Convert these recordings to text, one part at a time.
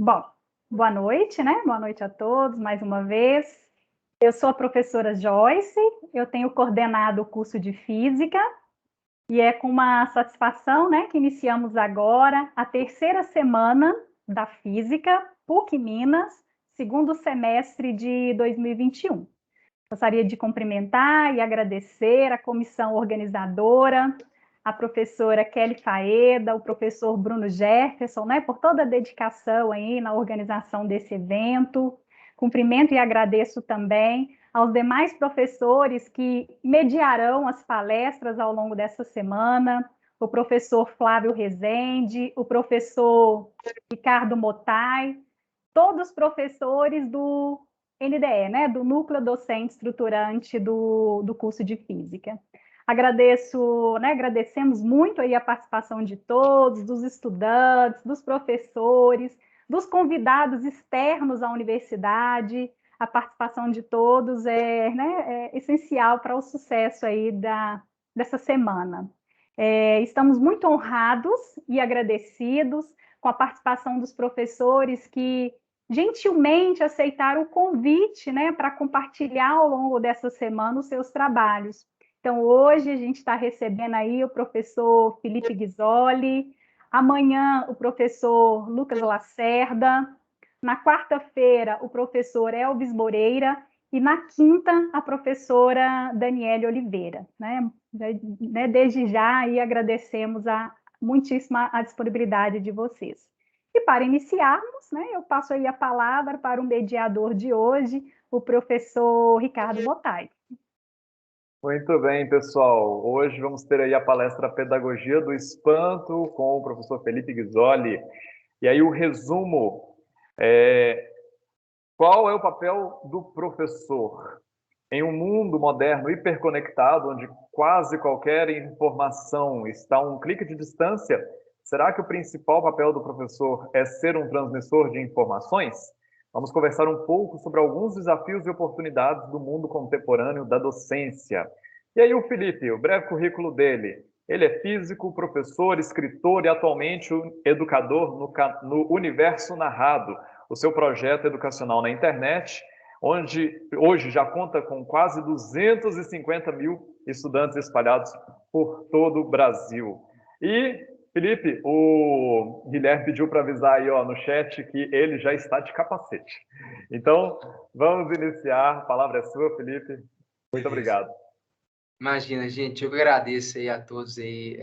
Bom, boa noite, né? Boa noite a todos, mais uma vez. Eu sou a professora Joyce, eu tenho coordenado o curso de Física e é com uma satisfação, né, que iniciamos agora a terceira semana da Física, PUC Minas, segundo semestre de 2021. Gostaria de cumprimentar e agradecer a comissão organizadora, a professora Kelly Faeda, o professor Bruno Jefferson, né, por toda a dedicação aí na organização desse evento. Cumprimento e agradeço também aos demais professores que mediarão as palestras ao longo dessa semana, o professor Flávio Rezende, o professor Ricardo Motai, todos os professores do NDE, né, do Núcleo Docente Estruturante do curso de Física. Agradecemos muito aí a participação de todos, dos estudantes, dos professores, dos convidados externos à universidade. A participação de todos é essencial para o sucesso aí dessa semana. Estamos muito honrados e agradecidos com a participação dos professores que gentilmente aceitaram o convite, né, para compartilhar ao longo dessa semana os seus trabalhos. Então, hoje a gente está recebendo aí o professor Felipe Ghisoli, amanhã o professor Lucas Lacerda, na quarta-feira o professor Elvis Moreira e na quinta a professora Daniele Oliveira, né? Desde já aí agradecemos muitíssima a disponibilidade de vocês. E para iniciarmos, né, eu passo aí a palavra para o mediador de hoje, o professor Ricardo Motai. Muito bem, pessoal. Hoje vamos ter aí a palestra Pedagogia do Espanto com o professor Felipe Ghisoli. E aí o resumo qual é o papel do professor? Em um mundo moderno hiperconectado, onde quase qualquer informação está a um clique de distância, será que o principal papel do professor é ser um transmissor de informações? Vamos conversar um pouco sobre alguns desafios e oportunidades do mundo contemporâneo da docência. E aí o Felipe, o breve currículo dele. Ele é físico, professor, escritor e atualmente educador no Universo Narrado, o seu projeto educacional na internet, onde hoje já conta com quase 250 mil estudantes espalhados por todo o Brasil. E, Felipe, o Guilherme pediu para avisar aí no chat que ele já está de capacete. Então, vamos iniciar. A palavra é sua, Felipe. Muito obrigado. Imagina, gente, eu agradeço aí a todos aí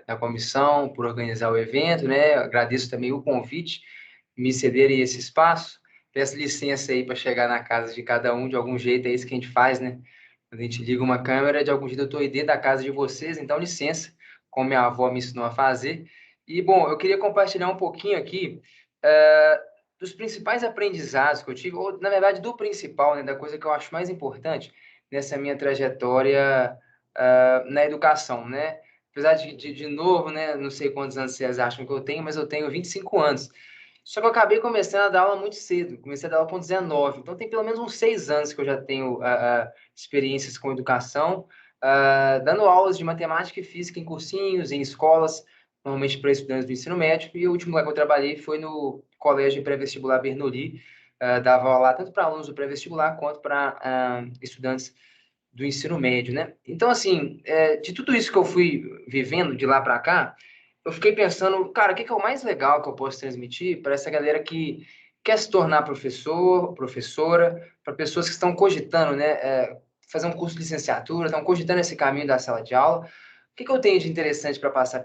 da comissão por organizar o evento, né? Agradeço também o convite, me cederem esse espaço. Peço licença aí para chegar na casa de cada um, de algum jeito, é isso que a gente faz, né? Quando a gente liga uma câmera, de algum jeito eu estou aí dentro da casa de vocês, então licença, como minha avó me ensinou a fazer. E, bom, eu queria compartilhar um pouquinho aqui dos principais aprendizados que eu tive, ou, na verdade, do principal, né? Da coisa que eu acho mais importante nessa minha trajetória na educação, né? Apesar de novo, né? Não sei quantos anos vocês acham que eu tenho, mas eu tenho 25 anos. Só que eu acabei começando a dar aula muito cedo. Comecei a dar aula com 19. Então, tem pelo menos uns 6 anos que eu já tenho experiências com educação, dando aulas de matemática e física em cursinhos, em escolas, normalmente para estudantes do ensino médio. E o último lugar que eu trabalhei foi no Colégio Pré-Vestibular Bernoulli. Dava aula lá tanto para alunos do pré-vestibular quanto para estudantes do ensino médio, né? Então, assim, de tudo isso que eu fui vivendo de lá para cá, eu fiquei pensando, cara, o que é o mais legal que eu posso transmitir para essa galera que quer se tornar professor, professora, para pessoas que estão cogitando, né, fazer um curso de licenciatura, estão cogitando esse caminho da sala de aula. O que eu tenho de interessante para passar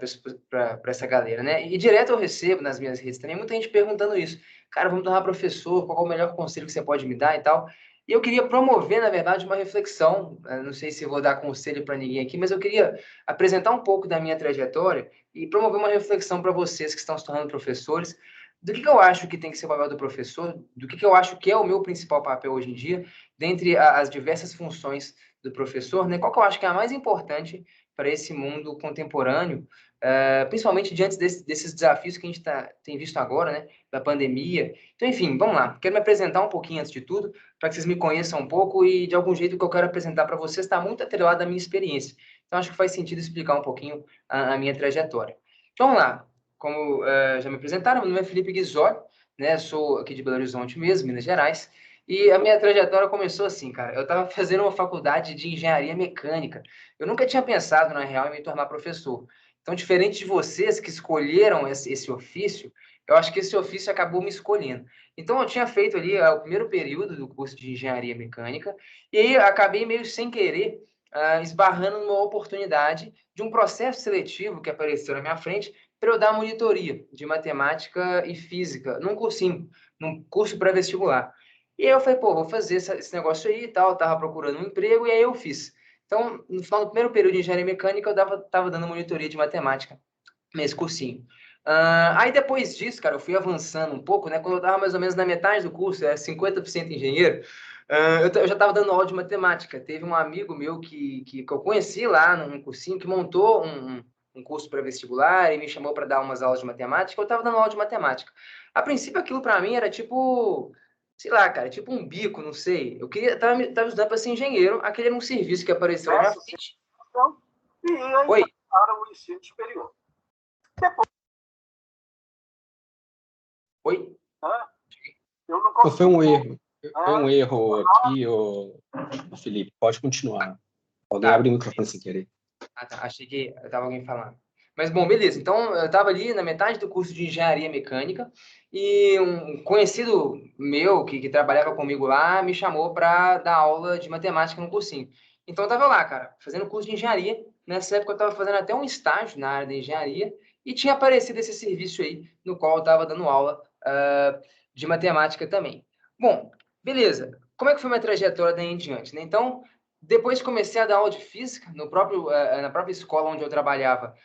para essa galera, né? E direto eu recebo nas minhas redes também muita gente perguntando isso. Cara, vamos tornar professor, qual é o melhor conselho que você pode me dar e tal? E eu queria promover, na verdade, uma reflexão. Não sei se eu vou dar conselho para ninguém aqui, mas eu queria apresentar um pouco da minha trajetória e promover uma reflexão para vocês que estão se tornando professores, do que eu acho que tem que ser o papel do professor, do que eu acho que é o meu principal papel hoje em dia, dentre as diversas funções do professor, né? Qual que eu acho que é a mais importante para esse mundo contemporâneo, principalmente diante desses desafios que a gente tem visto agora, né? Da pandemia. Então, enfim, vamos lá. Quero me apresentar um pouquinho antes de tudo, para que vocês me conheçam um pouco e, de algum jeito, o que eu quero apresentar para vocês está muito atrelado à minha experiência. Então, acho que faz sentido explicar um pouquinho a minha trajetória. Então, vamos lá. Como já me apresentaram, meu nome é Felipe Ghisoli, né? Sou aqui de Belo Horizonte mesmo, Minas Gerais. E a minha trajetória começou assim, cara. Eu estava fazendo uma faculdade de engenharia mecânica. Eu nunca tinha pensado, na real, em me tornar professor. Então, diferente de vocês que escolheram esse ofício, eu acho que esse ofício acabou me escolhendo. Então, eu tinha feito ali o primeiro período do curso de engenharia mecânica, e aí acabei meio sem querer esbarrando numa oportunidade de um processo seletivo que apareceu na minha frente para eu dar monitoria de matemática e física num cursinho, num curso pré-vestibular. E aí eu falei, pô, vou fazer esse negócio aí e tal, eu tava procurando um emprego, e aí eu fiz. Então, no final do primeiro período de engenharia mecânica, eu tava dando monitoria de matemática nesse cursinho. Aí depois disso, cara, eu fui avançando um pouco, né? Quando eu tava mais ou menos na metade do curso, era 50% engenheiro, eu já estava dando aula de matemática. Teve um amigo meu que eu conheci lá num cursinho que montou um curso para-vestibular e me chamou para dar umas aulas de matemática. Eu estava dando aula de matemática. A princípio, aquilo para mim era tipo, sei lá, cara, tipo um bico, não sei. Eu queria, tava estudando para ser engenheiro, aquele era um serviço que apareceu na minha frente. E aí Oi. para o ensino superior. Depois... Oi? Eu não consigo... Foi um erro. Foi um erro aqui, Felipe. Pode continuar. Alguém abre o microfone sem querer. Ah, tá. Achei que estava alguém falando. Mas, bom, beleza. Então, eu estava ali na metade do curso de engenharia mecânica e um conhecido meu que trabalhava comigo lá me chamou para dar aula de matemática no cursinho. Então, eu estava lá, cara, fazendo curso de engenharia. Nessa época, eu estava fazendo até um estágio na área da engenharia e tinha aparecido esse serviço aí, no qual eu estava dando aula de matemática também. Bom, beleza. Como é que foi minha trajetória daí em diante, né? Então, depois comecei a dar aula de física na própria escola onde eu trabalhava.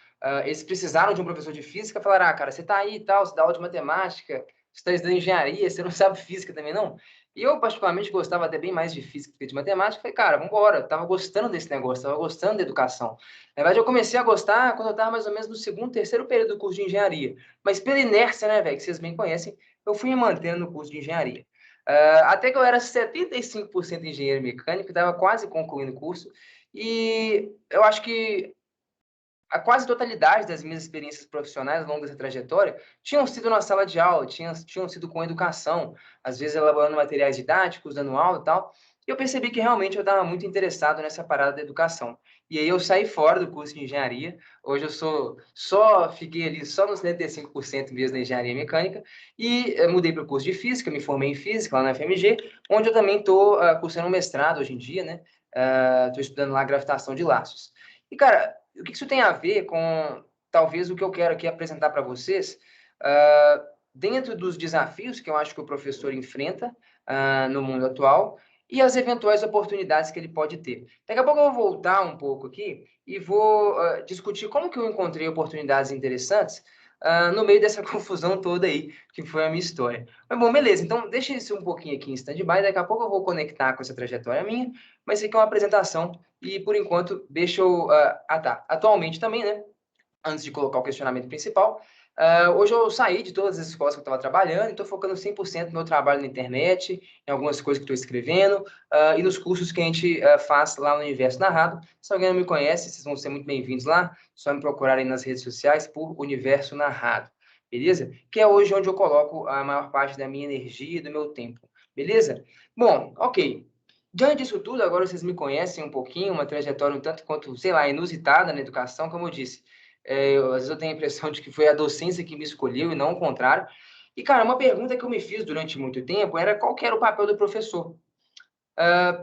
Eles precisaram de um professor de física, falaram, cara, você tá aí e tal, você dá aula de matemática, você está estudando engenharia, você não sabe física também, não? E eu, particularmente, gostava até bem mais de física que de matemática. Falei, cara, vamos embora. Eu tava gostando desse negócio, tava gostando da educação. Na verdade, eu comecei a gostar quando eu tava mais ou menos no segundo, terceiro período do curso de engenharia. Mas pela inércia, né, velho, que vocês bem conhecem, eu fui me mantendo no curso de engenharia. Até que eu era 75% engenheiro mecânico, estava quase concluindo o curso, e eu acho que a quase totalidade das minhas experiências profissionais ao longo dessa trajetória tinham sido na sala de aula, tinham sido com educação, às vezes elaborando materiais didáticos, dando aula e tal, e eu percebi que realmente eu estava muito interessado nessa parada da educação. E aí eu saí fora do curso de engenharia, hoje eu fiquei ali só nos 75% mesmo da engenharia mecânica, e mudei para o curso de física, me formei em física lá na FMG, onde eu também estou cursando um mestrado hoje em dia, né? Estou estudando lá gravitação de laços. E, cara, o que isso tem a ver com, talvez, o que eu quero aqui apresentar para vocês, dentro dos desafios que eu acho que o professor enfrenta no mundo atual e as eventuais oportunidades que ele pode ter. Daqui a pouco eu vou voltar um pouco aqui e vou discutir como que eu encontrei oportunidades interessantes no meio dessa confusão toda aí, que foi a minha história. Mas, bom, beleza. Então, deixa isso um pouquinho aqui em stand-by. Daqui a pouco eu vou conectar com essa trajetória minha, mas isso aqui é uma apresentação e, por enquanto, deixa eu... tá. Atualmente também, né? Antes de colocar o questionamento principal, hoje eu saí de todas as escolas que eu estava trabalhando e estou focando 100% no meu trabalho na internet, em algumas coisas que estou escrevendo e nos cursos que a gente faz lá no Universo Narrado. Se alguém não me conhece, vocês vão ser muito bem-vindos lá. Só me procurarem nas redes sociais por Universo Narrado, beleza? Que é hoje onde eu coloco a maior parte da minha energia e do meu tempo, beleza? Bom, ok. Diante disso tudo, agora vocês me conhecem um pouquinho, uma trajetória um tanto quanto, sei lá, inusitada na educação, como eu disse. Às vezes eu tenho a impressão de que foi a docência que me escolheu e não o contrário. E, cara, uma pergunta que eu me fiz durante muito tempo era qual que era o papel do professor.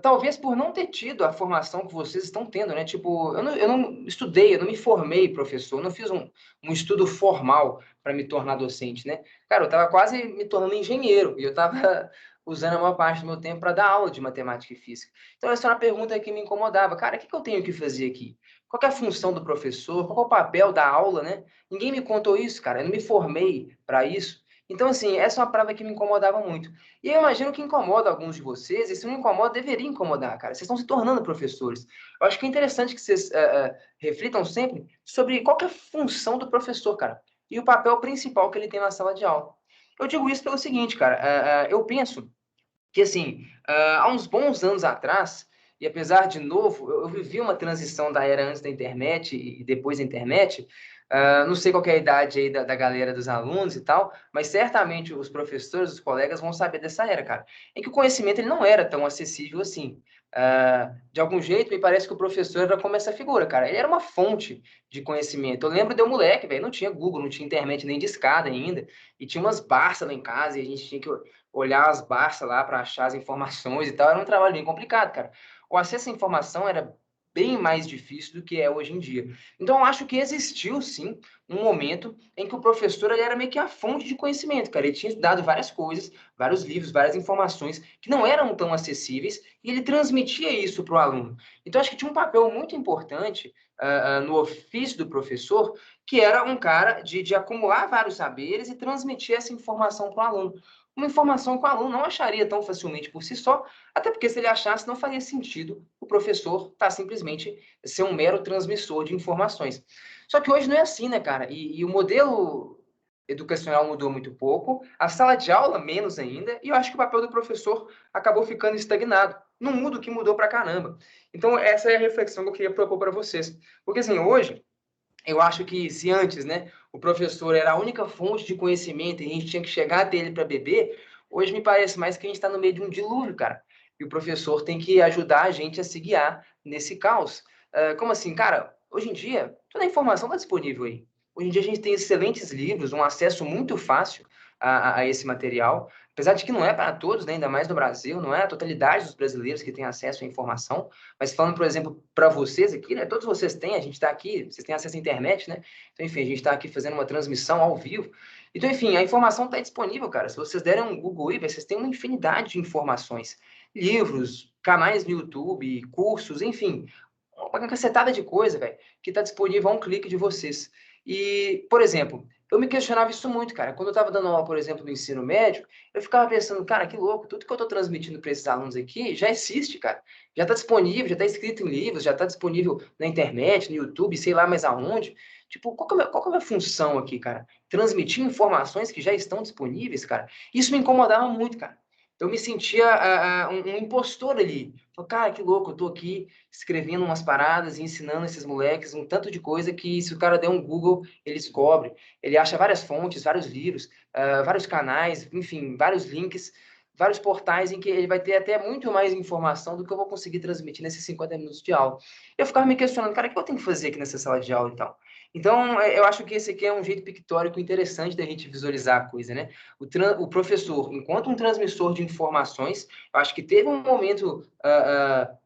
Talvez por não ter tido a formação que vocês estão tendo, né? Tipo, eu não estudei, eu não me formei professor, eu não fiz um estudo formal para me tornar docente, né? Cara, eu estava quase me tornando engenheiro e eu estava usando a maior parte do meu tempo para dar aula de matemática e física. Então, essa era uma pergunta que me incomodava. Cara, o que eu tenho que fazer aqui? Qual que é a função do professor? Qual é o papel da aula, né? Ninguém me contou isso, cara. Eu não me formei para isso. Então, assim, essa é uma parada que me incomodava muito. E eu imagino que incomoda alguns de vocês, e se não incomoda, deveria incomodar, cara. Vocês estão se tornando professores. Eu acho que é interessante que vocês reflitam sempre sobre qual que é a função do professor, cara, e o papel principal que ele tem na sala de aula. Eu digo isso pelo seguinte, cara, eu penso que, assim, há uns bons anos atrás, e apesar de novo, eu vivi uma transição da era antes da internet e depois da internet, Não sei qual que é a idade aí da galera dos alunos e tal, mas certamente os professores, os colegas vão saber dessa era, cara, em que o conhecimento ele não era tão acessível assim. De algum jeito, me parece que o professor era como essa figura, cara. Ele era uma fonte de conhecimento. Eu lembro de eu moleque, velho, não tinha Google, não tinha internet nem discada ainda, e tinha umas Barças lá em casa, e a gente tinha que olhar as Barças lá para achar as informações e tal. Era um trabalho bem complicado, cara. O acesso à informação era bem mais difícil do que é hoje em dia. Então, eu acho que existiu, sim, um momento em que o professor ele era meio que a fonte de conhecimento, cara. Ele tinha estudado várias coisas, vários livros, várias informações que não eram tão acessíveis e ele transmitia isso para o aluno. Então, acho que tinha um papel muito importante no ofício do professor, que era um cara de acumular vários saberes e transmitir essa informação para o aluno. Uma informação que o aluno não acharia tão facilmente por si só, até porque se ele achasse, não faria sentido o professor estar simplesmente ser um mero transmissor de informações. Só que hoje não é assim, né, cara? E o modelo educacional mudou muito pouco, a sala de aula menos ainda, e eu acho que o papel do professor acabou ficando estagnado. Não muda o que mudou pra caramba. Então, essa é a reflexão que eu queria propor para vocês. Porque, assim, hoje, eu acho que se antes, né, o professor era a única fonte de conhecimento e a gente tinha que chegar até ele para beber, hoje me parece mais que a gente está no meio de um dilúvio, cara. E o professor tem que ajudar a gente a se guiar nesse caos. Como assim, cara? Hoje em dia, toda a informação está disponível aí. Hoje em dia a gente tem excelentes livros, um acesso muito fácil a esse material, apesar de que não é para todos, né, ainda mais no Brasil, não é a totalidade dos brasileiros que tem acesso à informação, mas falando, por exemplo, para vocês aqui, né, todos vocês têm, a gente está aqui, vocês têm acesso à internet, né, então, enfim, a gente está aqui fazendo uma transmissão ao vivo, então, enfim, a informação está disponível, cara, se vocês derem um Google aí, vocês têm uma infinidade de informações, livros, canais no YouTube, cursos, enfim, uma cacetada de coisa, velho, que está disponível a um clique de vocês. E, por exemplo, eu me questionava isso muito, cara. Quando eu estava dando aula, por exemplo, no ensino médio, eu ficava pensando, cara, que louco, tudo que eu estou transmitindo para esses alunos aqui já existe, cara. Já está disponível, já está escrito em livros, já está disponível na internet, no YouTube, sei lá mais aonde. Tipo, qual que é a minha função aqui, cara? Transmitir informações que já estão disponíveis, cara? Isso me incomodava muito, cara. Eu me sentia um impostor ali. Falei, cara, que louco, eu tô aqui escrevendo umas paradas e ensinando esses moleques um tanto de coisa que se o cara der um Google, ele descobre. Ele acha várias fontes, vários livros, vários canais, enfim, vários links, vários portais em que ele vai ter até muito mais informação do que eu vou conseguir transmitir nesses 50 minutos de aula. Eu ficava me questionando, cara, o que eu tenho que fazer aqui nessa sala de aula e tal? Então, eu acho que esse aqui é um jeito pictórico interessante da gente visualizar a coisa, né? O professor, enquanto um transmissor de informações, eu acho que teve um momento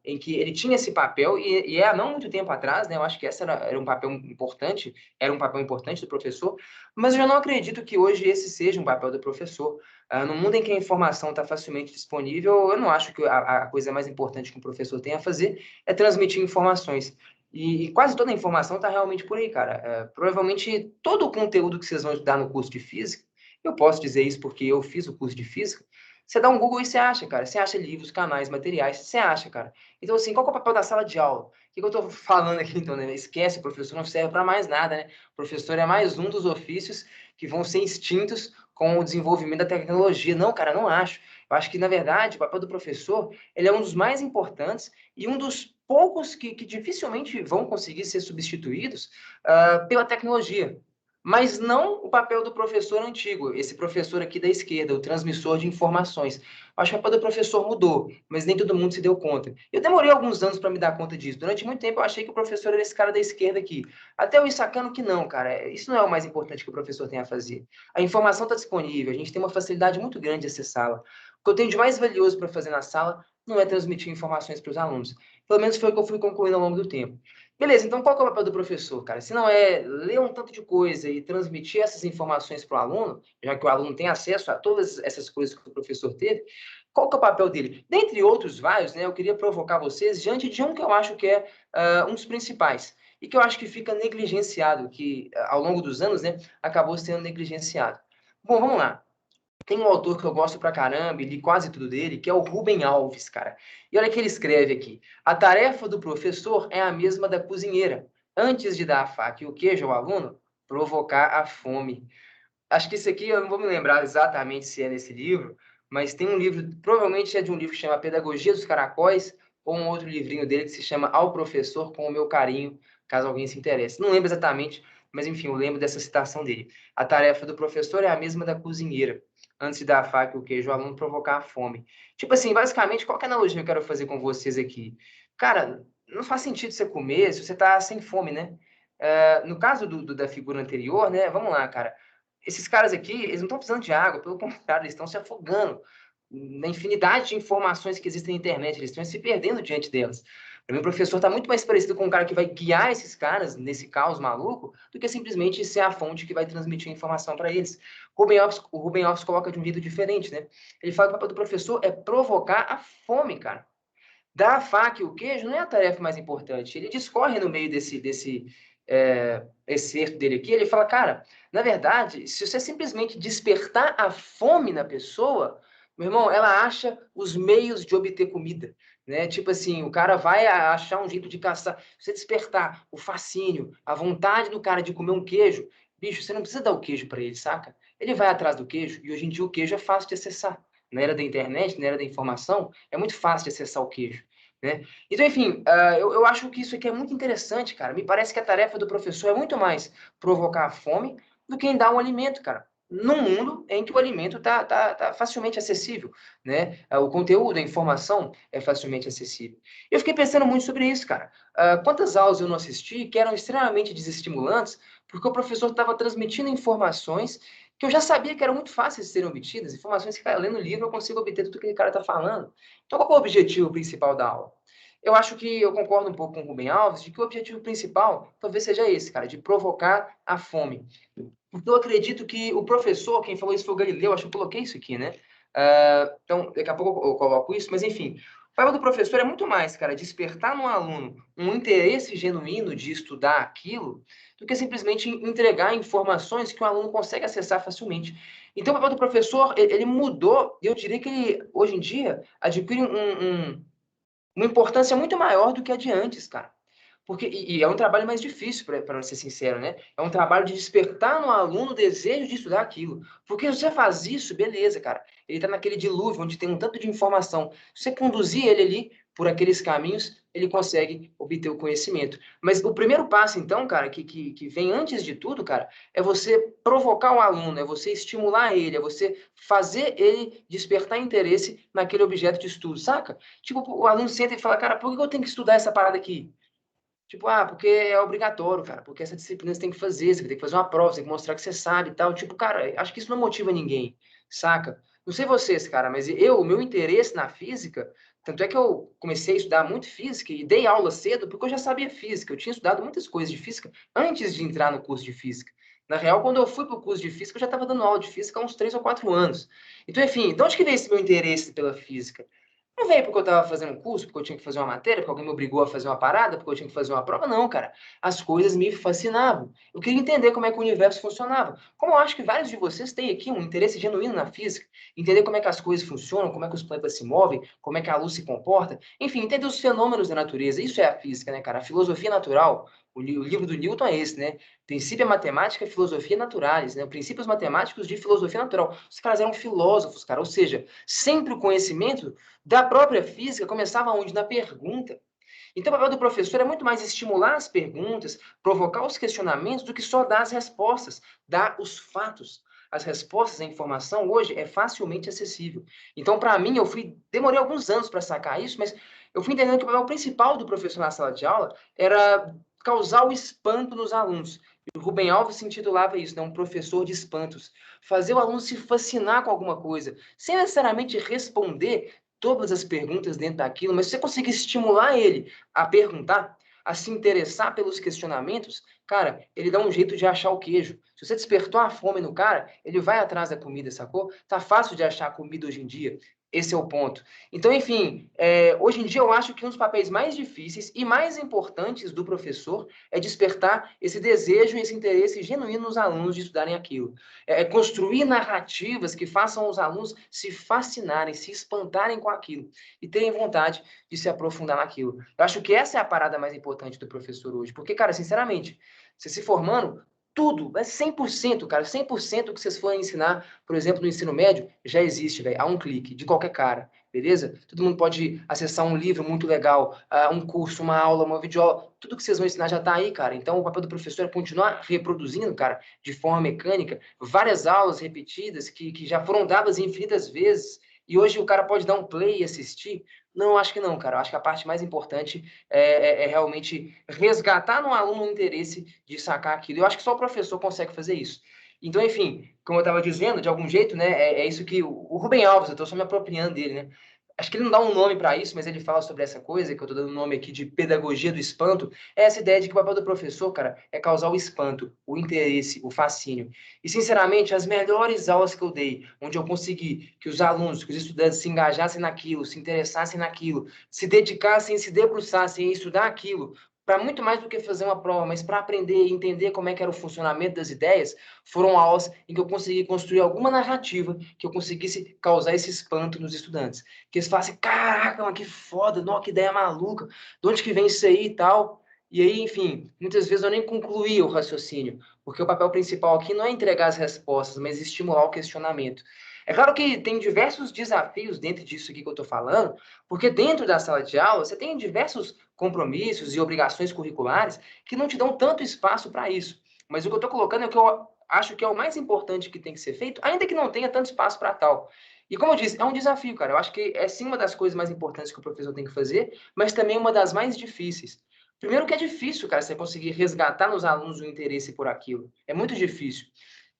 em que ele tinha esse papel, e há não muito tempo atrás, né? Eu acho que esse era um papel importante, era um papel importante do professor, mas eu já não acredito que hoje esse seja um papel do professor. No mundo em que a informação está facilmente disponível, eu não acho que a coisa mais importante que um professor tem a fazer é transmitir informações. E quase toda a informação está realmente por aí, cara. Provavelmente todo o conteúdo que vocês vão estudar no curso de física, eu posso dizer isso porque eu fiz o curso de física, você dá um Google e você acha, cara. Você acha livros, canais, materiais, você acha, cara. Então, assim, qual que é o papel da sala de aula? O que eu estou falando aqui, então, né? Esquece, o professor não serve para mais nada, né? O professor é mais um dos ofícios que vão ser extintos com o desenvolvimento da tecnologia. Não, cara, não acho. Eu acho que, na verdade, o papel do professor, ele é um dos mais importantes e um dos poucos que dificilmente vão conseguir ser substituídos pela tecnologia. Mas não o papel do professor antigo, esse professor aqui da esquerda, o transmissor de informações. Acho que o papel do professor mudou, mas nem todo mundo se deu conta. Eu demorei alguns anos para me dar conta disso. Durante muito tempo eu achei que o professor era esse cara da esquerda aqui. Até eu ir sacando que não, cara. Isso não é o mais importante que o professor tem a fazer. A informação está disponível, a gente tem uma facilidade muito grande de acessá-la. O que eu tenho de mais valioso para fazer na sala não é transmitir informações para os alunos. Pelo menos foi o que eu fui concluindo ao longo do tempo. Beleza, então qual que é o papel do professor, cara? Se não é ler um tanto de coisa e transmitir essas informações para o aluno, já que o aluno tem acesso a todas essas coisas que o professor teve, qual que é o papel dele? Dentre outros vários, né, eu queria provocar vocês diante de um que eu acho que é um dos principais e que eu acho que fica negligenciado, que ao longo dos anos, né, acabou sendo negligenciado. Bom, vamos lá. Tem um autor que eu gosto pra caramba, e li quase tudo dele, que é o Rubem Alves, cara. E olha o que ele escreve aqui. A tarefa do professor é a mesma da cozinheira. Antes de dar a faca e o queijo ao aluno, provocar a fome. Acho que isso aqui, eu não vou me lembrar exatamente se é nesse livro, mas tem um livro, provavelmente é de um livro que chama Pedagogia dos Caracóis, ou um outro livrinho dele que se chama Ao Professor com o Meu Carinho, caso alguém se interesse. Não lembro exatamente, mas enfim, eu lembro dessa citação dele. A tarefa do professor é a mesma da cozinheira. Antes de dar a faca e o queijo, o aluno provocar a fome. Tipo assim, basicamente, qual que é a analogia que eu quero fazer com vocês aqui? Cara, não faz sentido você comer se você tá sem fome, né? No caso da figura anterior, né? Vamos lá, cara. Esses caras aqui, eles não estão precisando de água, pelo contrário, eles estão se afogando na infinidade de informações que existem na internet, eles estão se perdendo diante delas. Para mim, o professor está muito mais parecido com um cara que vai guiar esses caras nesse caos maluco do que simplesmente ser a fonte que vai transmitir a informação para eles. O Ruben Alves coloca de um jeito diferente, né? Ele fala que o papel do professor é provocar a fome, cara. Dar a faca e o queijo não é a tarefa mais importante. Ele discorre no meio desse excerto dele aqui, ele fala, cara, na verdade, se você simplesmente despertar a fome na pessoa, meu irmão, ela acha os meios de obter comida, né? Tipo assim, o cara vai achar um jeito de caçar. Se você despertar o fascínio, a vontade do cara de comer um queijo, bicho, você não precisa dar o queijo para ele, saca? Ele vai atrás do queijo, e hoje em dia o queijo é fácil de acessar. Na era da internet, na era da informação, é muito fácil de acessar o queijo, né? Então, enfim, eu acho que isso aqui é muito interessante, cara. Me parece que a tarefa do professor é muito mais provocar a fome do que em dar um alimento, cara. Num mundo em que o alimento tá facilmente acessível, né? O conteúdo, a informação é facilmente acessível. Eu fiquei pensando muito sobre isso, cara. Quantas aulas eu não assisti que eram extremamente desestimulantes porque o professor estava transmitindo informações que eu já sabia que eram muito fáceis de serem obtidas, informações que, cara, lendo o livro eu consigo obter tudo que aquele cara está falando. Então, qual é o objetivo principal da aula? Eu acho que eu concordo um pouco com o Rubem Alves de que o objetivo principal talvez seja esse, cara, de provocar a fome. Porque eu acredito que o professor, quem falou isso foi o Galileu, acho que eu coloquei isso aqui, né? Então, daqui a pouco eu coloco isso, mas enfim, o papel do professor é muito mais, cara, despertar no aluno um interesse genuíno de estudar aquilo, do que simplesmente entregar informações que o aluno consegue acessar facilmente. Então, o papel do professor, ele mudou, e eu diria que ele, hoje em dia, adquire uma importância muito maior do que a de antes, cara. Porque, e é um trabalho mais difícil, para ser sincero, né? É um trabalho de despertar no aluno o desejo de estudar aquilo. Porque se você faz isso, beleza, cara. Ele está naquele dilúvio onde tem um tanto de informação. Se você conduzir ele ali por aqueles caminhos, ele consegue obter o conhecimento. Mas o primeiro passo, então, cara, que vem antes de tudo, cara, é você provocar o aluno, é você estimular ele, é você fazer ele despertar interesse naquele objeto de estudo, saca? Tipo, o aluno senta e fala, cara, por que eu tenho que estudar essa parada aqui? Tipo, porque é obrigatório, cara, porque essa disciplina você tem que fazer, você tem que fazer uma prova, você tem que mostrar que você sabe e tal. Tipo, cara, acho que isso não motiva ninguém, saca? Não sei vocês, cara, mas o meu interesse na física, tanto é que eu comecei a estudar muito física e dei aula cedo porque eu já sabia física, eu tinha estudado muitas coisas de física antes de entrar no curso de física. Na real, quando eu fui para o curso de física, eu já estava dando aula de física há uns 3 ou 4 anos. Então, enfim, de onde que veio esse meu interesse pela física? Não veio porque eu estava fazendo um curso, porque eu tinha que fazer uma matéria, porque alguém me obrigou a fazer uma parada, porque eu tinha que fazer uma prova. Não, cara. As coisas me fascinavam. Eu queria entender como é que o universo funcionava. Como eu acho que vários de vocês têm aqui um interesse genuíno na física. Entender como é que as coisas funcionam, como é que os planetas se movem, como é que a luz se comporta. Enfim, entender os fenômenos da natureza. Isso é a física, né, cara? A filosofia natural. O livro do Newton é esse, né? Princípio Matemática e Filosofia Naturalis, né? Princípios Matemáticos de Filosofia Natural. Os caras eram filósofos, cara. Ou seja, sempre o conhecimento da própria física começava onde? Na pergunta. Então, o papel do professor é muito mais estimular as perguntas, provocar os questionamentos, do que só dar as respostas, dar os fatos. As respostas, a informação, hoje, é facilmente acessível. Então, para mim, demorei alguns anos para sacar isso, mas eu fui entendendo que o papel principal do professor na sala de aula era causar o espanto nos alunos. E o Rubem Alves se intitulava isso, né? Um professor de espantos. Fazer o aluno se fascinar com alguma coisa, sem necessariamente responder todas as perguntas dentro daquilo, mas se você conseguir estimular ele a perguntar, a se interessar pelos questionamentos, cara, ele dá um jeito de achar o queijo. Se você despertou a fome no cara, ele vai atrás da comida, sacou? Tá fácil de achar comida hoje em dia. Esse é o ponto. Então, enfim, hoje em dia eu acho que um dos papéis mais difíceis e mais importantes do professor é despertar esse desejo e esse interesse genuíno nos alunos de estudarem aquilo. É construir narrativas que façam os alunos se fascinarem, se espantarem com aquilo e terem vontade de se aprofundar naquilo. Eu acho que essa é a parada mais importante do professor hoje. Porque, cara, sinceramente, você se formando, Tudo, é 100%, cara. 100% que vocês forem ensinar, por exemplo, no ensino médio, já existe, velho. Há um clique de qualquer cara, beleza? Todo mundo pode acessar um livro muito legal, um curso, uma aula, uma videoaula. Tudo que vocês vão ensinar já tá aí, cara. Então, o papel do professor é continuar reproduzindo, cara, de forma mecânica, várias aulas repetidas que já foram dadas infinitas vezes. E hoje o cara pode dar um play e assistir. Não, acho que não, cara. Eu acho que a parte mais importante é realmente resgatar no aluno o interesse de sacar aquilo. Eu acho que só o professor consegue fazer isso. Então, enfim, como eu estava dizendo, de algum jeito, né, é isso que o Rubem Alves, eu estou só me apropriando dele, né? Acho que ele não dá um nome para isso, mas ele fala sobre essa coisa, que eu estou dando o nome aqui de pedagogia do espanto, é essa ideia de que o papel do professor, cara, é causar o espanto, o interesse, o fascínio. E, sinceramente, as melhores aulas que eu dei, onde eu consegui que os alunos, que os estudantes se engajassem naquilo, se interessassem naquilo, se dedicassem, se debruçassem em estudar aquilo, para muito mais do que fazer uma prova, mas para aprender e entender como é que era o funcionamento das ideias, foram aulas em que eu consegui construir alguma narrativa que eu conseguisse causar esse espanto nos estudantes. Que eles falassem, caraca, mas que foda, nossa, que ideia maluca, de onde que vem isso aí e tal. E aí, enfim, muitas vezes eu nem concluía o raciocínio, porque o papel principal aqui não é entregar as respostas, mas estimular o questionamento. É claro que tem diversos desafios dentro disso aqui que eu estou falando, porque dentro da sala de aula você tem diversos compromissos e obrigações curriculares que não te dão tanto espaço para isso. Mas o que eu estou colocando é o que eu acho que é o mais importante que tem que ser feito, ainda que não tenha tanto espaço para tal. E como eu disse, é um desafio, cara. Eu acho que é sim uma das coisas mais importantes que o professor tem que fazer, mas também uma das mais difíceis. Primeiro que é difícil, cara, você conseguir resgatar nos alunos o interesse por aquilo. É muito difícil.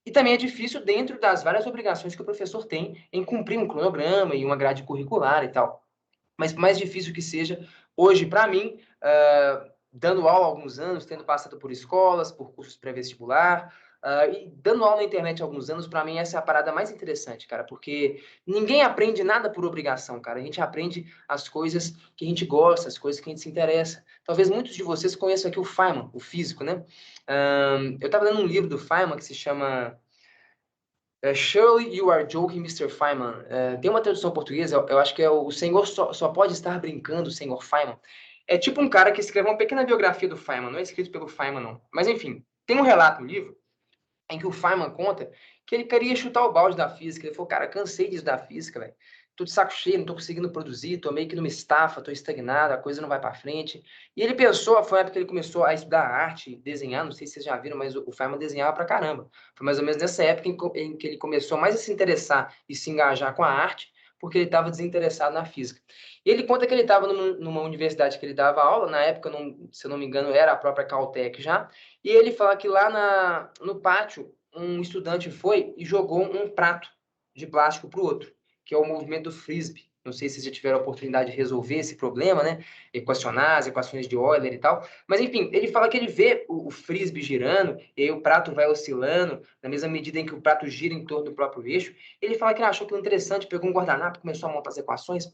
E também é difícil dentro das várias obrigações que o professor tem em cumprir um cronograma e uma grade curricular e tal. Mas por mais difícil que seja, hoje, para mim, dando aula há alguns anos, tendo passado por escolas, por cursos pré-vestibular, e dando aula na internet há alguns anos, para mim essa é a parada mais interessante, cara, porque ninguém aprende nada por obrigação, cara. A gente aprende as coisas que a gente gosta, as coisas que a gente se interessa. Talvez muitos de vocês conheçam aqui o Feynman, o físico, né? Eu estava lendo um livro do Feynman que se chama Surely You Are Joking, Mr. Feynman. Tem uma tradução portuguesa, eu acho que é o Senhor só pode estar brincando, Senhor Feynman. É tipo um cara que escreveu uma pequena biografia do Feynman, não é escrito pelo Feynman, não. Mas, enfim, tem um relato no livro em que o Feynman conta que ele queria chutar o balde da física. Ele falou, cara, cansei disso da física, velho. Tô de saco cheio, não tô conseguindo produzir, tô meio que numa estafa, tô estagnado, a coisa não vai para frente. E ele pensou, foi a época que ele começou a estudar arte, desenhar, não sei se vocês já viram, mas o Feynman desenhava pra caramba. Foi mais ou menos nessa época em que ele começou mais a se interessar e se engajar com a arte, porque ele estava desinteressado na física. E ele conta que ele estava numa universidade que ele dava aula, na época, se eu não me engano, era a própria Caltech já, e ele fala que lá no pátio, um estudante foi e jogou um prato de plástico para o outro, que é o movimento do frisbee. Não sei se vocês já tiveram a oportunidade de resolver esse problema, né? Equacionar as equações de Euler e tal. Mas, enfim, ele fala que ele vê o frisbee girando, e aí o prato vai oscilando, na mesma medida em que o prato gira em torno do próprio eixo. Ele fala que ele achou aquilo interessante, pegou um guardanapo, começou a montar as equações,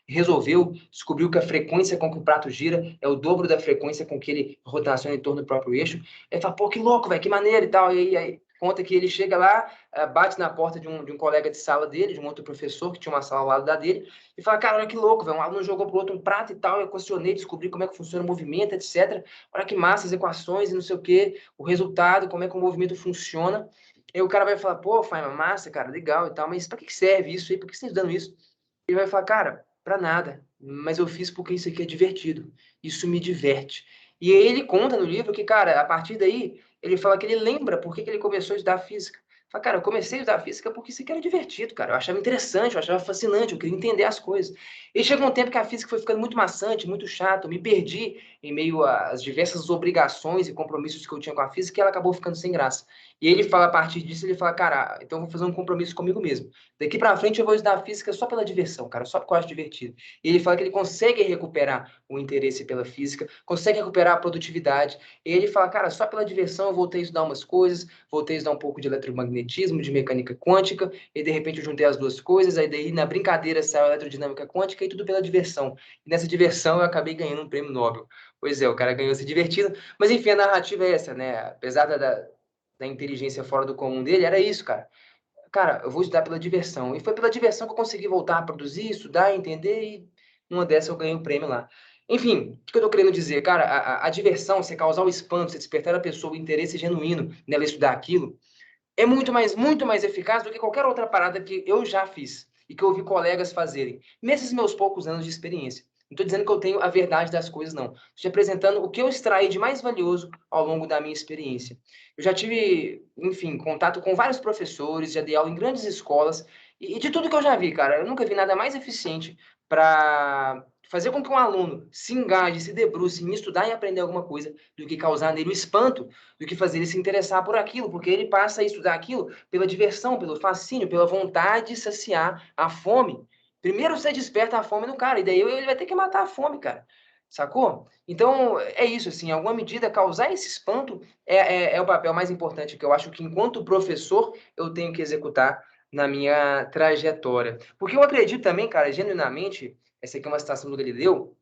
resolveu, descobriu que a frequência com que o prato gira é o dobro da frequência com que ele rotaciona em torno do próprio eixo. Ele fala, pô, que louco, velho, que maneiro e tal. E aí conta que ele chega lá, bate na porta de um colega de sala dele, de um outro professor que tinha uma sala ao lado da dele, e fala, cara, olha que louco, velho, um aluno jogou pro outro um prato e tal, eu questionei, descobri como é que funciona o movimento, etc. Olha que massa as equações e não sei o quê, o resultado, como é que o movimento funciona. Aí o cara vai falar, pô, Faima, massa, cara, legal e tal, mas pra que serve isso aí? Por que você está dando isso? Ele vai falar, cara, pra nada, mas eu fiz porque isso aqui é divertido, isso me diverte. E aí ele conta no livro que, cara, a partir daí, ele fala que ele lembra por que ele começou a estudar física. Fala, cara, eu comecei a estudar física porque isso aqui era divertido, cara. Eu achava interessante, eu achava fascinante, eu queria entender as coisas. E chegou um tempo que a física foi ficando muito maçante, muito chato, eu me perdi em meio às diversas obrigações e compromissos que eu tinha com a física e ela acabou ficando sem graça. E ele fala, a partir disso, ele fala, cara, então eu vou fazer um compromisso comigo mesmo. Daqui pra frente eu vou estudar física só pela diversão, cara, só porque eu acho divertido. E ele fala que ele consegue recuperar o interesse pela física, consegue recuperar a produtividade. E ele fala, cara, só pela diversão eu voltei a estudar umas coisas, voltei a estudar um pouco de eletromagnetismo, de mecânica quântica, e de repente eu juntei as duas coisas, aí daí na brincadeira saiu a elerodinâmica quântica e tudo pela diversão. E nessa diversão eu acabei ganhando um prêmio Nobel. Pois é, o cara ganhou se divertindo. Mas enfim, a narrativa é essa, né? Apesar da inteligência fora do comum dele, era isso, cara. Cara, eu vou estudar pela diversão. E foi pela diversão que eu consegui voltar a produzir, estudar, entender, e numa dessas eu ganhei o prêmio lá. Enfim, o que eu tô querendo dizer? Cara, a diversão, você causar o espanto, você despertar a pessoa o interesse genuíno nela estudar aquilo, é muito mais eficaz do que qualquer outra parada que eu já fiz e que eu vi colegas fazerem, nesses meus poucos anos de experiência. Não estou dizendo que eu tenho a verdade das coisas, não. Estou apresentando o que eu extraí de mais valioso ao longo da minha experiência. Eu já tive, enfim, contato com vários professores, já dei aula em grandes escolas, e de tudo que eu já vi, cara, eu nunca vi nada mais eficiente para fazer com que um aluno se engaje, se debruce em estudar e aprender alguma coisa, do que causar nele o espanto, do que fazer ele se interessar por aquilo, porque ele passa a estudar aquilo pela diversão, pelo fascínio, pela vontade de saciar a fome. Primeiro você desperta a fome no cara, e daí ele vai ter que matar a fome, cara. Sacou? Então, é isso, assim, em alguma medida, causar esse espanto é o papel mais importante que eu acho que, enquanto professor, eu tenho que executar na minha trajetória. Porque eu acredito também, cara, genuinamente, essa aqui é uma citação do Galileu,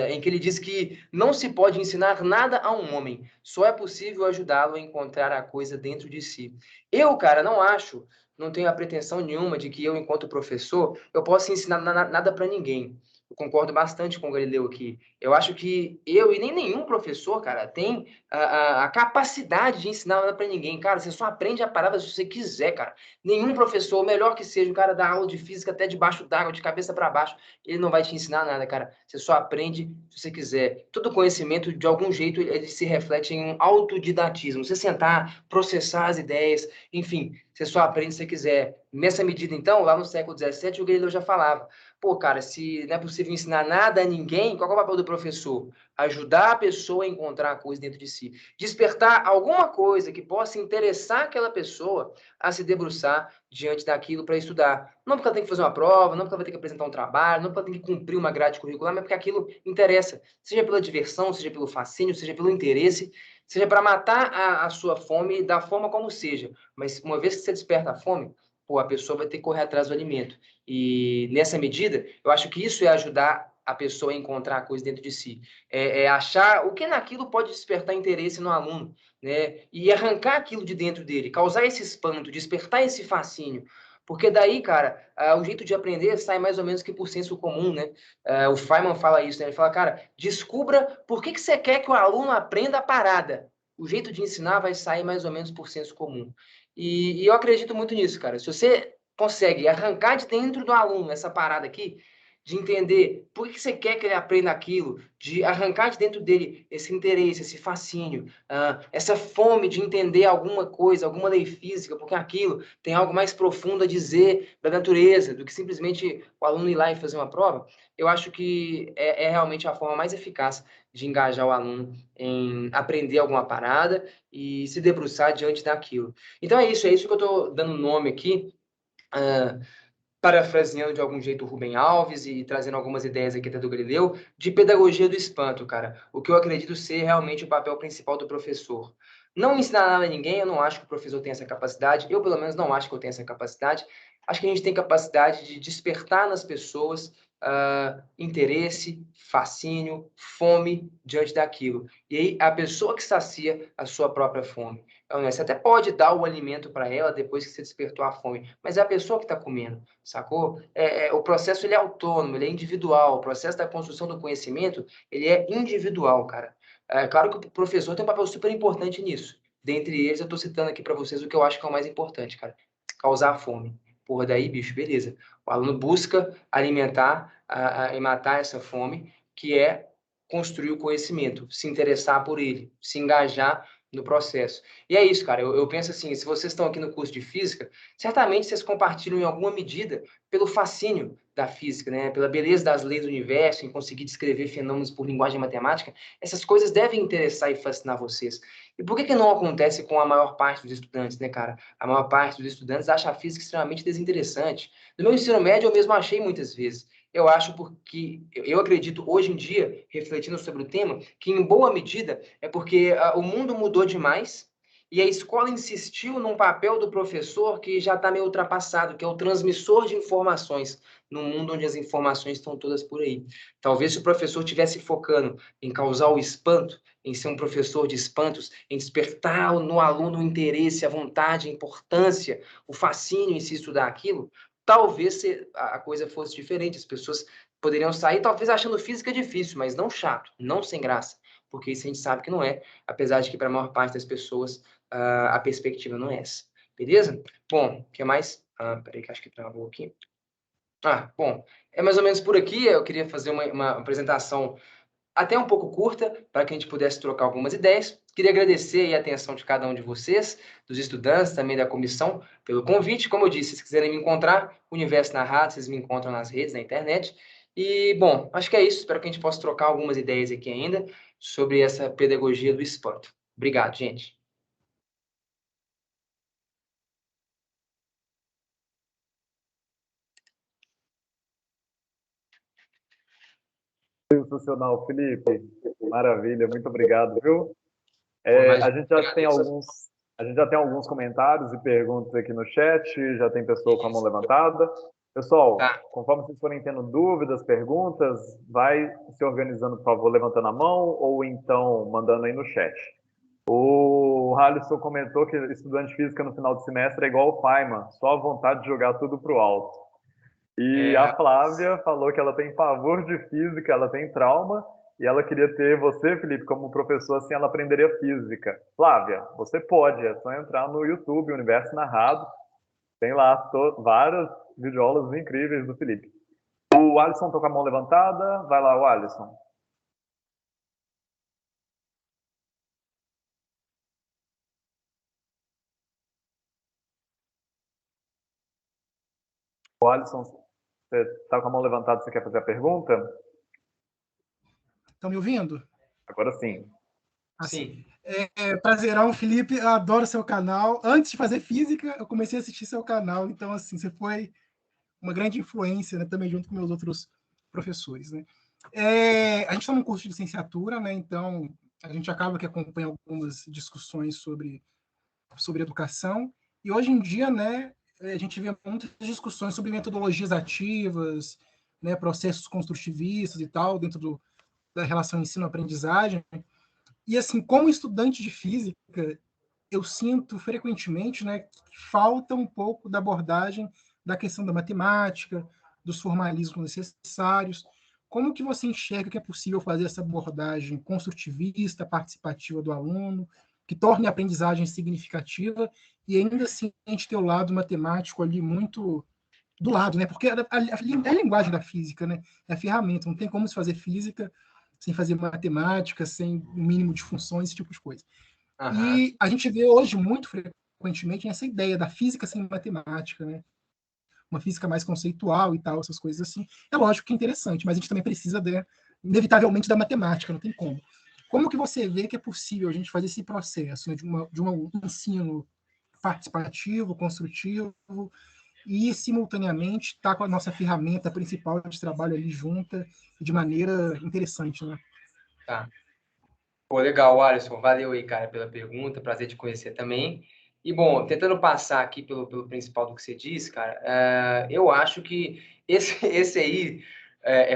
em que ele diz que não se pode ensinar nada a um homem, só é possível ajudá-lo a encontrar a coisa dentro de si. Eu, cara, não tenho a pretensão nenhuma de que eu, enquanto professor, eu possa ensinar nada para ninguém. Eu concordo bastante com o Galileu aqui. Eu acho que eu e nem nenhum professor, cara, tem a capacidade de ensinar nada para ninguém. Cara, você só aprende a parada se você quiser, cara. Nenhum professor, melhor que seja, o cara dá aula de física até debaixo d'água, de cabeça para baixo, ele não vai te ensinar nada, cara. Você só aprende se você quiser. Todo conhecimento, de algum jeito, ele se reflete em um autodidatismo. Você sentar, processar as ideias, enfim, você só aprende se você quiser. Nessa medida, então, lá no século XVII, o Galileu já falava, pô, cara, se não é possível ensinar nada a ninguém, qual é o papel do professor? Ajudar a pessoa a encontrar a coisa dentro de si. Despertar alguma coisa que possa interessar aquela pessoa a se debruçar diante daquilo para estudar. Não porque ela tem que fazer uma prova, não porque ela vai ter que apresentar um trabalho, não porque ela tem que cumprir uma grade curricular, mas porque aquilo interessa. Seja pela diversão, seja pelo fascínio, seja pelo interesse, seja para matar a sua fome da forma como seja. Mas uma vez que você desperta a fome, pô, a pessoa vai ter que correr atrás do alimento. E nessa medida, eu acho que isso é ajudar a pessoa a encontrar a coisa dentro de si. É achar o que naquilo pode despertar interesse no aluno, né? E arrancar aquilo de dentro dele, causar esse espanto, despertar esse fascínio. Porque daí, cara, o jeito de aprender sai mais ou menos que por senso comum, né? O Feynman fala isso, né? Ele fala, cara, descubra por que você quer que o aluno aprenda a parada. O jeito de ensinar vai sair mais ou menos por senso comum. E eu acredito muito nisso, cara. Se você consegue arrancar de dentro do aluno essa parada aqui, de entender por que você quer que ele aprenda aquilo, de arrancar de dentro dele esse interesse, esse fascínio, essa fome de entender alguma coisa, alguma lei física, porque aquilo tem algo mais profundo a dizer da natureza do que simplesmente o aluno ir lá e fazer uma prova, eu acho que é realmente a forma mais eficaz de engajar o aluno em aprender alguma parada e se debruçar diante daquilo. Então é isso que eu estou dando nome aqui, parafraseando de algum jeito o Rubem Alves e trazendo algumas ideias aqui até do Galileu, de pedagogia do espanto, cara. O que eu acredito ser realmente o papel principal do professor. Não ensinar nada a ninguém, eu não acho que o professor tem essa capacidade, eu pelo menos não acho que eu tenho essa capacidade. Acho que a gente tem capacidade de despertar nas pessoas interesse, fascínio, fome diante daquilo. E aí a pessoa que sacia a sua própria fome. Então, né, você até pode dar o alimento para ela depois que você despertou a fome, mas é a pessoa que está comendo, sacou? O processo ele é autônomo, ele é individual. O processo da construção do conhecimento ele é individual, cara. É claro que o professor tem um papel super importante nisso. Dentre eles, eu estou citando aqui para vocês o que eu acho que é o mais importante, cara. Causar fome. Porra, daí, bicho, beleza. O aluno busca alimentar e matar essa fome, que é construir o conhecimento, se interessar por ele, se engajar no processo. E é isso, cara. Eu penso assim, se vocês estão aqui no curso de física, certamente vocês compartilham em alguma medida pelo fascínio da física, né? Pela beleza das leis do universo, em conseguir descrever fenômenos por linguagem matemática. Essas coisas devem interessar e fascinar vocês. E por que não acontece com a maior parte dos estudantes, né, cara? A maior parte dos estudantes acha a física extremamente desinteressante. No meu ensino médio, eu mesmo achei muitas vezes. Eu acho porque, eu acredito hoje em dia, refletindo sobre o tema, que em boa medida é porque o mundo mudou demais e a escola insistiu num papel do professor que já está meio ultrapassado, que é o transmissor de informações, num mundo onde as informações estão todas por aí. Talvez se o professor estivesse focando em causar o espanto, em ser um professor de espantos, em despertar no aluno o interesse, a vontade, a importância, o fascínio em se estudar aquilo, talvez a coisa fosse diferente, as pessoas poderiam sair talvez achando física difícil, mas não chato, não sem graça, porque isso a gente sabe que não é, apesar de que para a maior parte das pessoas a perspectiva não é essa. Beleza? Bom, o que mais? Peraí que acho que travou aqui. Bom, é mais ou menos por aqui. Eu queria fazer uma apresentação até um pouco curta, para que a gente pudesse trocar algumas ideias. Queria agradecer a atenção de cada um de vocês, dos estudantes, também da comissão, pelo convite. Como eu disse, se quiserem me encontrar, Universo Narrado, vocês me encontram nas redes, na internet. E, bom, acho que é isso. Espero que a gente possa trocar algumas ideias aqui ainda sobre essa pedagogia do esporte. Obrigado, gente. Sensacional, Felipe. Maravilha, muito obrigado, viu? A gente já tem alguns comentários e perguntas aqui no chat, já tem pessoa com a mão levantada. Pessoal, conforme vocês forem tendo dúvidas, perguntas, vai se organizando, por favor, levantando a mão ou então mandando aí no chat. O Halisson comentou que estudante de física no final do semestre é igual o Feynman, só a vontade de jogar tudo para o alto. E a Flávia falou que ela tem pavor de física, ela tem trauma, e ela queria ter você, Felipe, como professor, assim ela aprenderia física. Flávia, você pode, é só entrar no YouTube, Universo Narrado, tem lá várias videoaulas incríveis do Felipe. O Alisson está com a mão levantada, vai lá, o Alisson. O Alisson, você está com a mão levantada, você quer fazer a pergunta? Estão me ouvindo? Agora sim. Sim. Prazerão, Felipe. Eu adoro seu canal. Antes de fazer física, eu comecei a assistir seu canal. Então, assim, você foi uma grande influência, né, também junto com meus outros professores, né? A gente está num curso de licenciatura, né? Então, a gente acaba que acompanha algumas discussões sobre educação. E hoje em dia, né, a gente vê muitas discussões sobre metodologias ativas, né, processos construtivistas e tal, dentro da relação ensino-aprendizagem. E, assim, como estudante de física, eu sinto frequentemente, né, que falta um pouco da abordagem da questão da matemática, dos formalismos necessários. Como que você enxerga que é possível fazer essa abordagem construtivista, participativa do aluno, que torne a aprendizagem significativa e ainda assim a gente ter o lado matemático ali muito do lado, né? Porque a linguagem da física, né? É a ferramenta, não tem como se fazer física sem fazer matemática, sem o mínimo de funções, esse tipo de coisa. E a gente vê hoje muito frequentemente essa ideia da física sem matemática, né? Uma física mais conceitual e tal, essas coisas assim. É lógico que é interessante, mas a gente também precisa, inevitavelmente, da matemática, não tem como. Como que você vê que é possível a gente fazer esse processo, né, de um ensino participativo, construtivo, e, simultaneamente, estar com a nossa ferramenta principal de trabalho ali junta, de maneira interessante, né? Tá. Pô, legal, Alisson. Valeu aí, cara, pela pergunta. Prazer te conhecer também. E, bom, tentando passar aqui pelo principal do que você disse, cara, eu acho que esse aí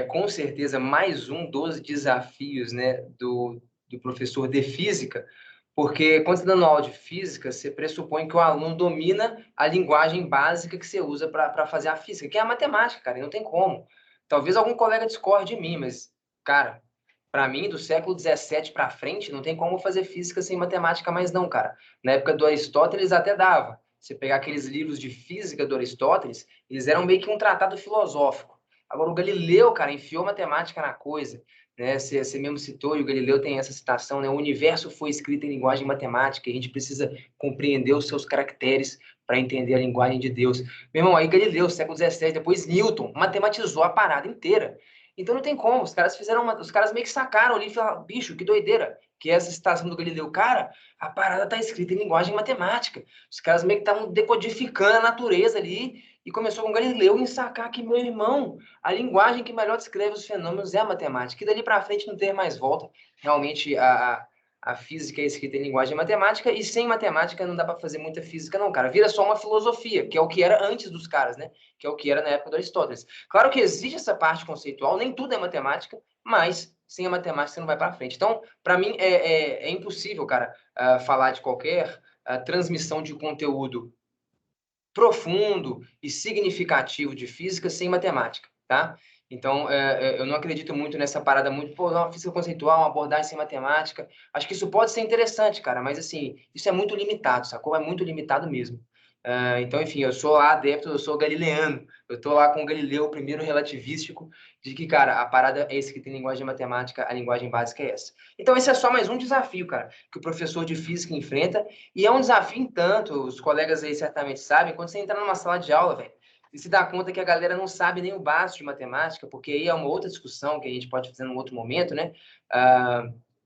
com certeza mais um dos desafios, né, do professor de física, porque quando você está dando aula de física, você pressupõe que o aluno domina a linguagem básica que você usa para fazer a física, que é a matemática, cara, e não tem como. Talvez algum colega discorde de mim, mas, cara, para mim, do século XVII para frente, não tem como fazer física sem matemática mais não, cara. Na época do Aristóteles até dava. Você pegar aqueles livros de física do Aristóteles, eles eram meio que um tratado filosófico. Agora, o Galileu, cara, enfiou matemática na coisa. Né? Você mesmo citou, e o Galileu tem essa citação, né? O universo foi escrito em linguagem matemática, e a gente precisa compreender os seus caracteres para entender a linguagem de Deus. Meu irmão, aí Galileu, século XVII, depois Newton, matematizou a parada inteira. Então não tem como, os caras meio que sacaram ali e falaram, bicho, que doideira, que essa citação do Galileu, cara, a parada tá escrita em linguagem matemática. Os caras meio que estavam decodificando a natureza ali e começou com Galileu em sacar que, meu irmão, a linguagem que melhor descreve os fenômenos é a matemática. E dali para frente não tem mais volta. Realmente a física é escrita em linguagem matemática e sem matemática não dá para fazer muita física não, cara. Vira só uma filosofia, que é o que era antes dos caras, né? Que é o que era na época do Aristóteles. Claro que existe essa parte conceitual, nem tudo é matemática, mas sem a matemática você não vai para frente. Então, para mim, é impossível, cara, falar de qualquer transmissão de conteúdo profundo e significativo de física sem matemática, tá? Então, eu não acredito muito nessa parada muito, pô, uma física conceitual, uma abordagem sem matemática. Acho que isso pode ser interessante, cara, mas, assim, isso é muito limitado, sacou? É muito limitado mesmo. Então, enfim, eu sou lá adepto, eu sou galileano. Eu tô lá com o Galileu, o primeiro relativístico, de que, cara, a parada é esse que tem linguagem matemática, a linguagem básica é essa. Então, esse é só mais um desafio, cara, que o professor de física enfrenta, e é um desafio em tanto, os colegas aí certamente sabem, quando você entra numa sala de aula, velho, e se dá conta que a galera não sabe nem o básico de matemática, porque aí é uma outra discussão que a gente pode fazer num outro momento, né?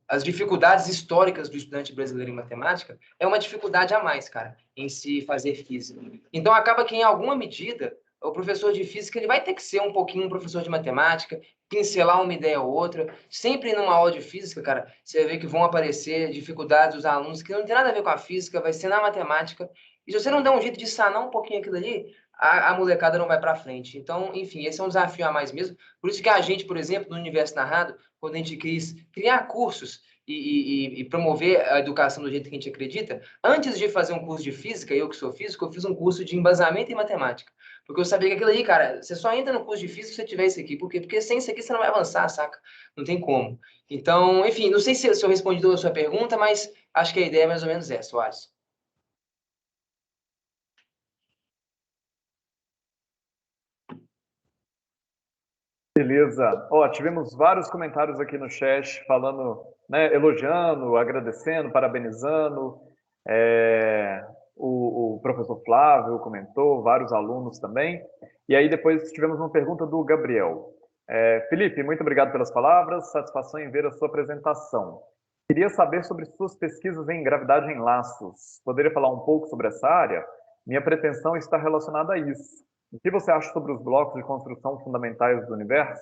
As dificuldades históricas do estudante brasileiro em matemática é uma dificuldade a mais, cara, em se fazer física. Então, acaba que, em alguma medida, o professor de física ele vai ter que ser um pouquinho um professor de matemática, pincelar uma ideia ou outra. Sempre numa aula de física, cara, você vai ver que vão aparecer dificuldades dos alunos que não tem nada a ver com a física, vai ser na matemática. E se você não der um jeito de sanar um pouquinho aquilo ali, a molecada não vai para frente. Então, enfim, esse é um desafio a mais mesmo. Por isso que a gente, por exemplo, no Universo Narrado, quando a gente quis criar cursos e promover a educação do jeito que a gente acredita, antes de fazer um curso de física, eu que sou físico, eu fiz um curso de embasamento em matemática. Porque eu sabia que aquilo ali, cara, você só entra no curso de física se você tiver isso aqui. Por quê? Porque sem isso aqui você não vai avançar, saca? Não tem como. Então, enfim, não sei se eu respondi a sua pergunta, mas acho que a ideia é mais ou menos essa, Alisson. Beleza. Ó, tivemos vários comentários aqui no chat falando, né, elogiando, agradecendo, parabenizando. O professor Flávio comentou, vários alunos também. E aí depois tivemos uma pergunta do Gabriel. Felipe, muito obrigado pelas palavras, satisfação em ver a sua apresentação. Queria saber sobre suas pesquisas em gravidade em laços. Poderia falar um pouco sobre essa área? Minha pretensão está relacionada a isso. O que você acha sobre os blocos de construção fundamentais do universo?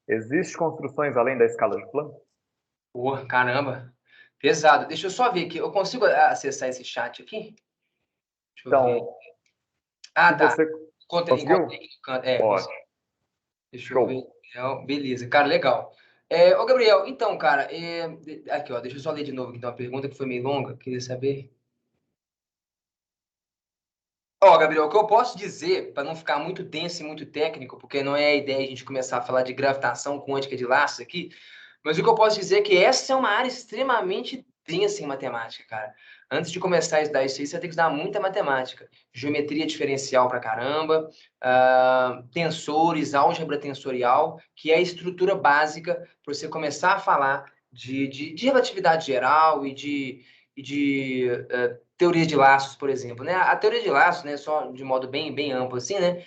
Existem construções além da escala de Planck? Porra, caramba. Pesado. Deixa eu só ver aqui. Eu consigo acessar esse chat aqui? Deixa eu ver. Então, Ah, se tá. você Encontrei conseguiu? aqui no canto. Ótimo. Deixa eu Show. ver. Beleza. Cara, legal. Ô, Gabriel, então, cara, aqui, ó, deixa eu só ler de novo aqui, então, uma pergunta que foi meio longa, queria saber. Ó, Gabriel, o que eu posso dizer, para não ficar muito denso e muito técnico, porque não é a ideia a gente começar a falar de gravitação quântica de laços aqui, mas o que eu posso dizer é que essa é uma área extremamente densa em matemática, cara. Antes de começar a estudar isso aí, você tem que estudar muita matemática. Geometria diferencial pra caramba, tensores, álgebra tensorial, que é a estrutura básica para você começar a falar de relatividade geral e de teoria de laços, por exemplo, né? A teoria de laços, né, só de modo bem, bem amplo assim, né?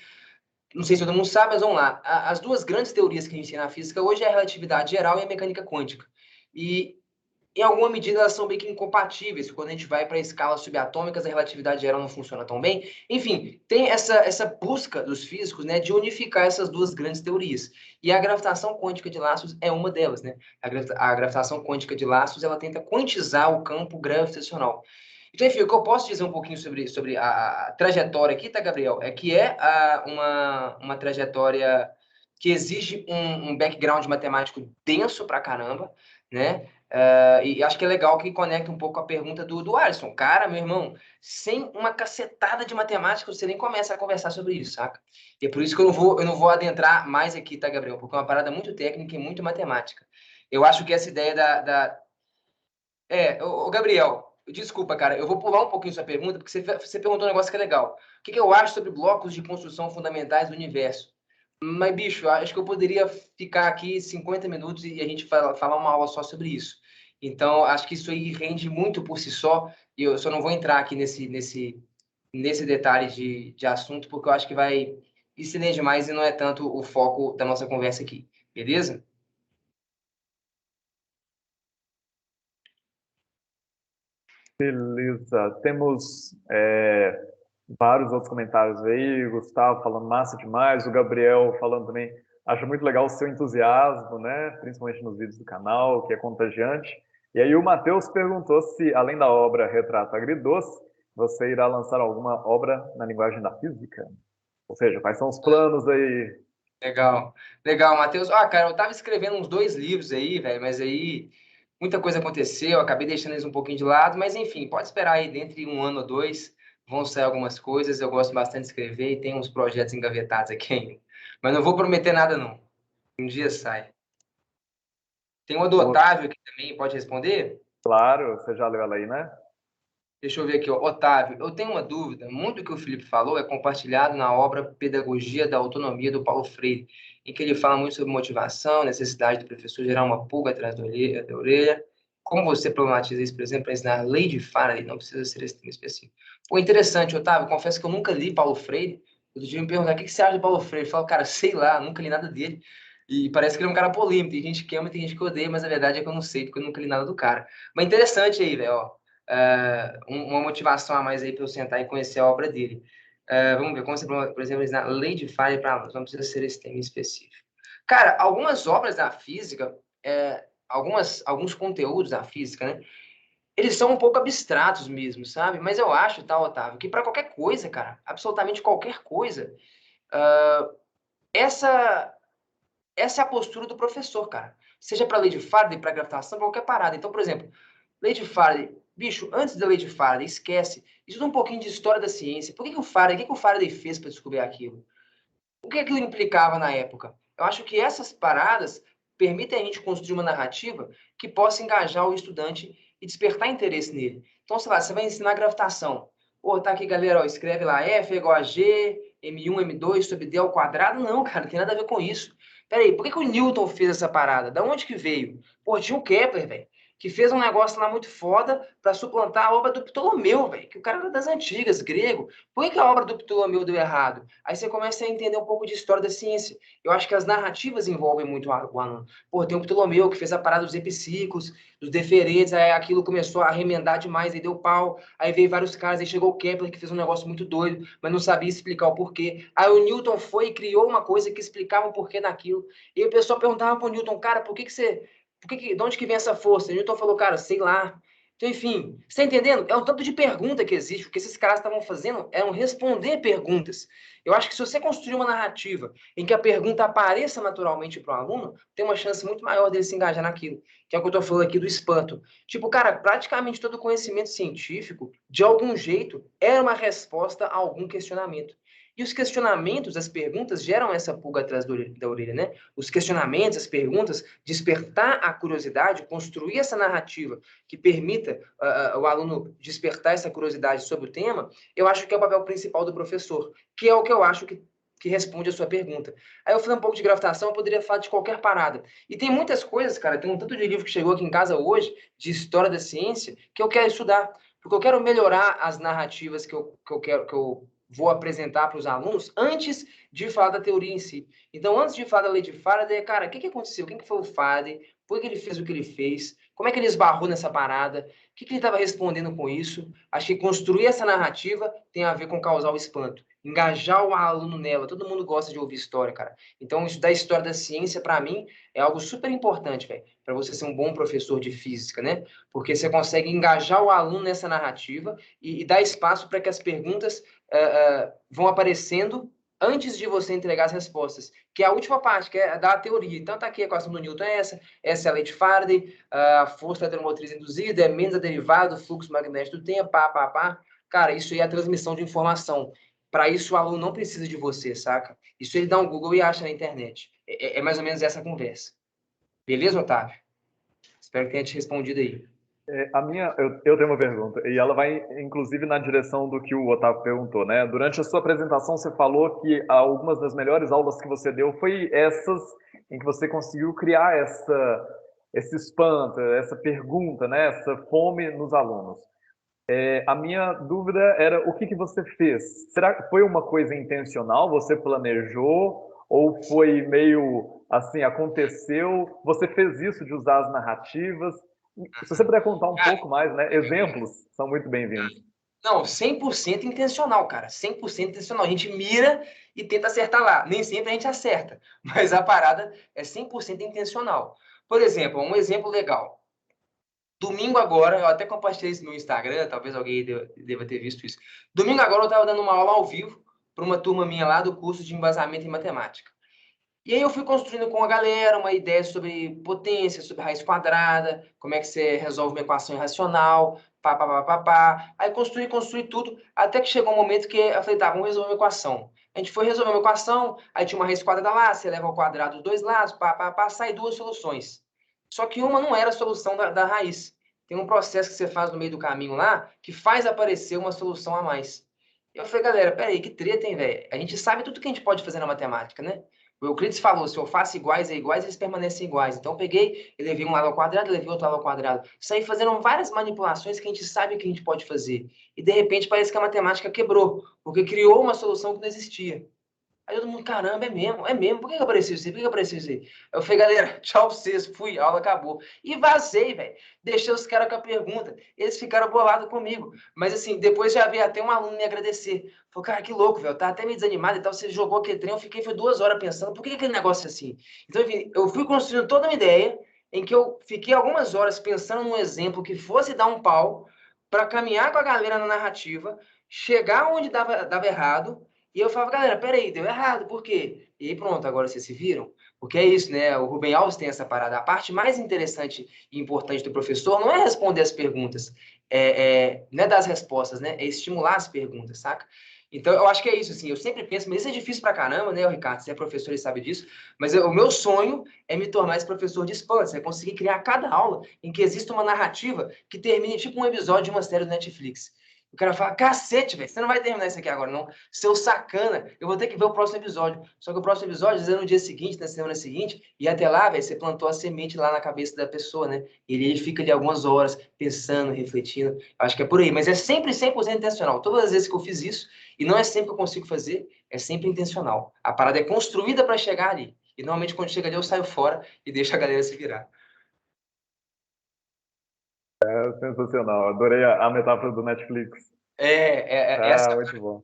Não sei se todo mundo sabe, mas vamos lá. As duas grandes teorias que a gente tem na física hoje é a relatividade geral e a mecânica quântica. E, em alguma medida, elas são meio que incompatíveis. Quando a gente vai para escalas subatômicas, a relatividade geral não funciona tão bem. Enfim, tem essa busca dos físicos, né, de unificar essas duas grandes teorias. E a gravitação quântica de laços é uma delas, né? A gravitação quântica de laços, ela tenta quantizar o campo gravitacional. Então, enfim, o que eu posso dizer um pouquinho sobre a trajetória aqui, tá, Gabriel? É que uma trajetória que exige um background matemático denso pra caramba, né? E acho que é legal que conecta um pouco a pergunta do Alisson. Cara, meu irmão, sem uma cacetada de matemática, você nem começa a conversar sobre isso, saca? E é por isso que eu não vou adentrar mais aqui, tá, Gabriel? Porque é uma parada muito técnica e muito matemática. Eu acho que essa ideia ô, Gabriel, desculpa, cara, eu vou pular um pouquinho sua pergunta, porque você perguntou um negócio que é legal. O que eu acho sobre blocos de construção fundamentais do universo? Mas, bicho, acho que eu poderia ficar aqui 50 minutos e a gente falar uma aula só sobre isso. Então, acho que isso aí rende muito por si só, e eu só não vou entrar aqui nesse detalhe de assunto, porque eu acho que vai estender demais e não é tanto o foco da nossa conversa aqui. Beleza? Beleza. Temos vários outros comentários aí. Gustavo falando massa demais. O Gabriel falando também. Acho muito legal o seu entusiasmo, né? Principalmente nos vídeos do canal, que é contagiante. E aí o Matheus perguntou se, além da obra Retrato Agridoce, você irá lançar alguma obra na linguagem da física? Ou seja, quais são os planos aí? Legal, legal, Matheus. Cara, eu tava escrevendo uns 2 livros aí, velho, mas aí muita coisa aconteceu, eu acabei deixando eles um pouquinho de lado, mas enfim, pode esperar aí, dentro de 1 ano ou 2, vão sair algumas coisas. Eu gosto bastante de escrever e tem uns projetos engavetados aqui ainda. Mas não vou prometer nada, não. Um dia sai. Tem uma do Otávio aqui também, pode responder? Claro, você já leu ela aí, né? Deixa eu ver aqui, ó. Otávio, eu tenho uma dúvida. Muito do que o Felipe falou é compartilhado na obra Pedagogia da Autonomia, do Paulo Freire, em que ele fala muito sobre motivação, necessidade do professor gerar uma pulga atrás da orelha. Como você problematiza isso, por exemplo, para ensinar a lei de Faraday? Não precisa ser esse tema específico. Pô, interessante, Otávio. Confesso que eu nunca li Paulo Freire. Outro dia me perguntaram, o que você acha de Paulo Freire? Eu falo, cara, sei lá, nunca li nada dele. E parece que ele é um cara polêmico. Tem gente que ama e tem gente que odeia, mas a verdade é que eu não sei, porque eu nunca li nada do cara. Mas interessante aí, velho, ó. Uma motivação a mais aí para eu sentar e conhecer a obra dele. Vamos ver, como você, por exemplo, na lei de Faraday para alunos, não precisa ser esse tema específico. Cara, algumas obras da física, alguns conteúdos da física, né? Eles são um pouco abstratos mesmo, sabe? Mas eu acho, tá, Otávio, que para qualquer coisa, cara, absolutamente qualquer coisa, essa é a postura do professor, cara. Seja para lei de Faraday, para gravitação, para qualquer parada. Então, por exemplo, lei de Faraday, bicho, antes da lei de Faraday, esquece. Estuda um pouquinho de história da ciência. Por que o Faraday fez para descobrir aquilo? O que aquilo implicava na época? Eu acho que essas paradas permitem a gente construir uma narrativa que possa engajar o estudante e despertar interesse nele. Então, sei lá, você vai ensinar gravitação. Pô, tá aqui, galera, ó, escreve lá F igual a G, M1, M2 sobre D ao quadrado. Não, cara, não tem nada a ver com isso. Peraí, por que o Newton fez essa parada? Da onde que veio? Pô, tinha o Kepler, velho, que fez um negócio lá muito foda para suplantar a obra do Ptolomeu, velho, que o cara era das antigas, grego. Por que a obra do Ptolomeu deu errado? Aí você começa a entender um pouco de história da ciência. Eu acho que as narrativas envolvem muito o aluno. Pô, tem o Ptolomeu, que fez a parada dos epiciclos, dos deferentes, aí aquilo começou a remendar demais, aí deu pau, aí veio vários caras, aí chegou o Kepler, que fez um negócio muito doido, mas não sabia explicar o porquê. Aí o Newton foi e criou uma coisa que explicava o porquê daquilo. E o pessoal perguntava pro Newton, cara, por que você... de onde que vem essa força? E Newton falou, cara, sei lá. Então, enfim, você tá entendendo? É um tanto de pergunta que existe. O que esses caras estavam fazendo eram responder perguntas. Eu acho que se você construir uma narrativa em que a pergunta apareça naturalmente para o aluno, tem uma chance muito maior dele se engajar naquilo. Que é o que eu estou falando aqui do espanto. Tipo, cara, praticamente todo conhecimento científico, de algum jeito, era uma resposta a algum questionamento. E os questionamentos, as perguntas, geram essa pulga atrás da orelha, né? Os questionamentos, as perguntas, despertar a curiosidade, construir essa narrativa que permita o aluno despertar essa curiosidade sobre o tema, eu acho que é o papel principal do professor, que é o que eu acho que responde a sua pergunta. Aí eu falei um pouco de gravitação, eu poderia falar de qualquer parada. E tem muitas coisas, cara, tem um tanto de livro que chegou aqui em casa hoje, de história da ciência, que eu quero estudar, porque eu quero melhorar as narrativas que eu vou apresentar para os alunos antes de falar da teoria em si. Então, antes de falar da lei de Faraday, cara, o que aconteceu? Quem que foi o Faraday? Por que ele fez o que ele fez? Como é que ele esbarrou nessa parada? O que ele estava respondendo com isso? Acho que construir essa narrativa tem a ver com causar o espanto. Engajar o aluno nela. Todo mundo gosta de ouvir história, cara. Então, estudar a história da ciência, para mim, é algo super importante, velho, para você ser um bom professor de física, né? Porque você consegue engajar o aluno nessa narrativa e dar espaço para que as perguntas vão aparecendo antes de você entregar as respostas, que é a última parte, que é da teoria. Então, tá aqui a equação do Newton é essa é a lei de Faraday, a força eletromotriz induzida é menos a derivada do fluxo magnético do tempo, pá. Cara, isso aí é a transmissão de informação. Para isso, o aluno não precisa de você, saca? Isso ele dá um Google e acha na internet. É mais ou menos essa conversa. Beleza, Otávio? Espero que tenha te respondido aí. Eu tenho uma pergunta, e ela vai, inclusive, na direção do que o Otávio perguntou, né? Durante a sua apresentação, você falou que algumas das melhores aulas que você deu foi essas em que você conseguiu criar esse espanto, essa pergunta, né? Essa fome nos alunos. A minha dúvida era o que você fez? Será que foi uma coisa intencional? Você planejou? Ou foi meio assim, aconteceu? Você fez isso de usar as narrativas? Se você puder contar um pouco mais, né? Exemplos são muito bem-vindos. Não, 100% intencional, cara. 100% intencional. A gente mira e tenta acertar lá. Nem sempre a gente acerta, mas a parada é 100% intencional. Por exemplo, um exemplo legal. Domingo agora, eu até compartilhei isso no Instagram, talvez alguém deva ter visto isso. Domingo agora eu estava dando uma aula ao vivo para uma turma minha lá do curso de embasamento em matemática. E aí eu fui construindo com a galera uma ideia sobre potência, sobre raiz quadrada, como é que você resolve uma equação irracional, pá. Aí construí tudo, até que chegou um momento que eu falei, tá, vamos resolver uma equação. A gente foi resolver uma equação, aí tinha uma raiz quadrada lá, você leva ao quadrado dos dois lados, sai duas soluções. Só que uma não era a solução da raiz. Tem um processo que você faz no meio do caminho lá, que faz aparecer uma solução a mais. Eu falei, galera, peraí, que treta, hein, velho? A gente sabe tudo que a gente pode fazer na matemática, né? O Euclides falou, se eu faço iguais a iguais, eles permanecem iguais. Então eu peguei, eu levei um lado ao quadrado, levei outro lado ao quadrado. Saí fazendo várias manipulações que a gente sabe que a gente pode fazer. E de repente parece que a matemática quebrou, porque criou uma solução que não existia. Aí todo mundo, caramba, é mesmo, por que apareceu isso aí? Por que apareceu isso aí? Eu falei, galera, tchau pra vocês, fui, a aula acabou. E vazei, velho. Deixei os caras com a pergunta. Eles ficaram bolados comigo. Mas assim, depois já vi até um aluno me agradecer. Falei, cara, que louco, velho. Tá até meio desanimado e tal. Você jogou aquele trem, eu fiquei foi 2 horas pensando, por que aquele negócio é assim? Então, enfim, eu fui construindo toda uma ideia em que eu fiquei algumas horas pensando num exemplo que fosse dar um pau para caminhar com a galera na narrativa, chegar onde dava errado. E eu falava, galera, peraí, deu errado, por quê? E aí pronto, agora vocês se viram? Porque é isso, né? O Rubem Alves tem essa parada. A parte mais interessante e importante do professor não é responder as perguntas, não é dar as respostas, né? É estimular as perguntas, saca? Então, eu acho que é isso, assim. Eu sempre penso, mas isso é difícil pra caramba, né, Ricardo? Você é professor e sabe disso. Mas o meu sonho é me tornar esse professor de expansão, é conseguir criar cada aula em que exista uma narrativa que termine tipo um episódio de uma série do Netflix. O cara fala, cacete, velho, você não vai terminar isso aqui agora, não. Seu sacana, eu vou ter que ver o próximo episódio. Só que o próximo episódio, às vezes, é no dia seguinte, na semana seguinte, e até lá, velho, você plantou a semente lá na cabeça da pessoa, né? E ele fica ali algumas horas pensando, refletindo. Acho que é por aí, mas é sempre 100% intencional. Todas as vezes que eu fiz isso, e não é sempre que eu consigo fazer, é sempre intencional. A parada é construída para chegar ali. E normalmente quando chega ali, eu saio fora e deixo a galera se virar. Sensacional, adorei a metáfora do Netflix. Essa. Muito bom.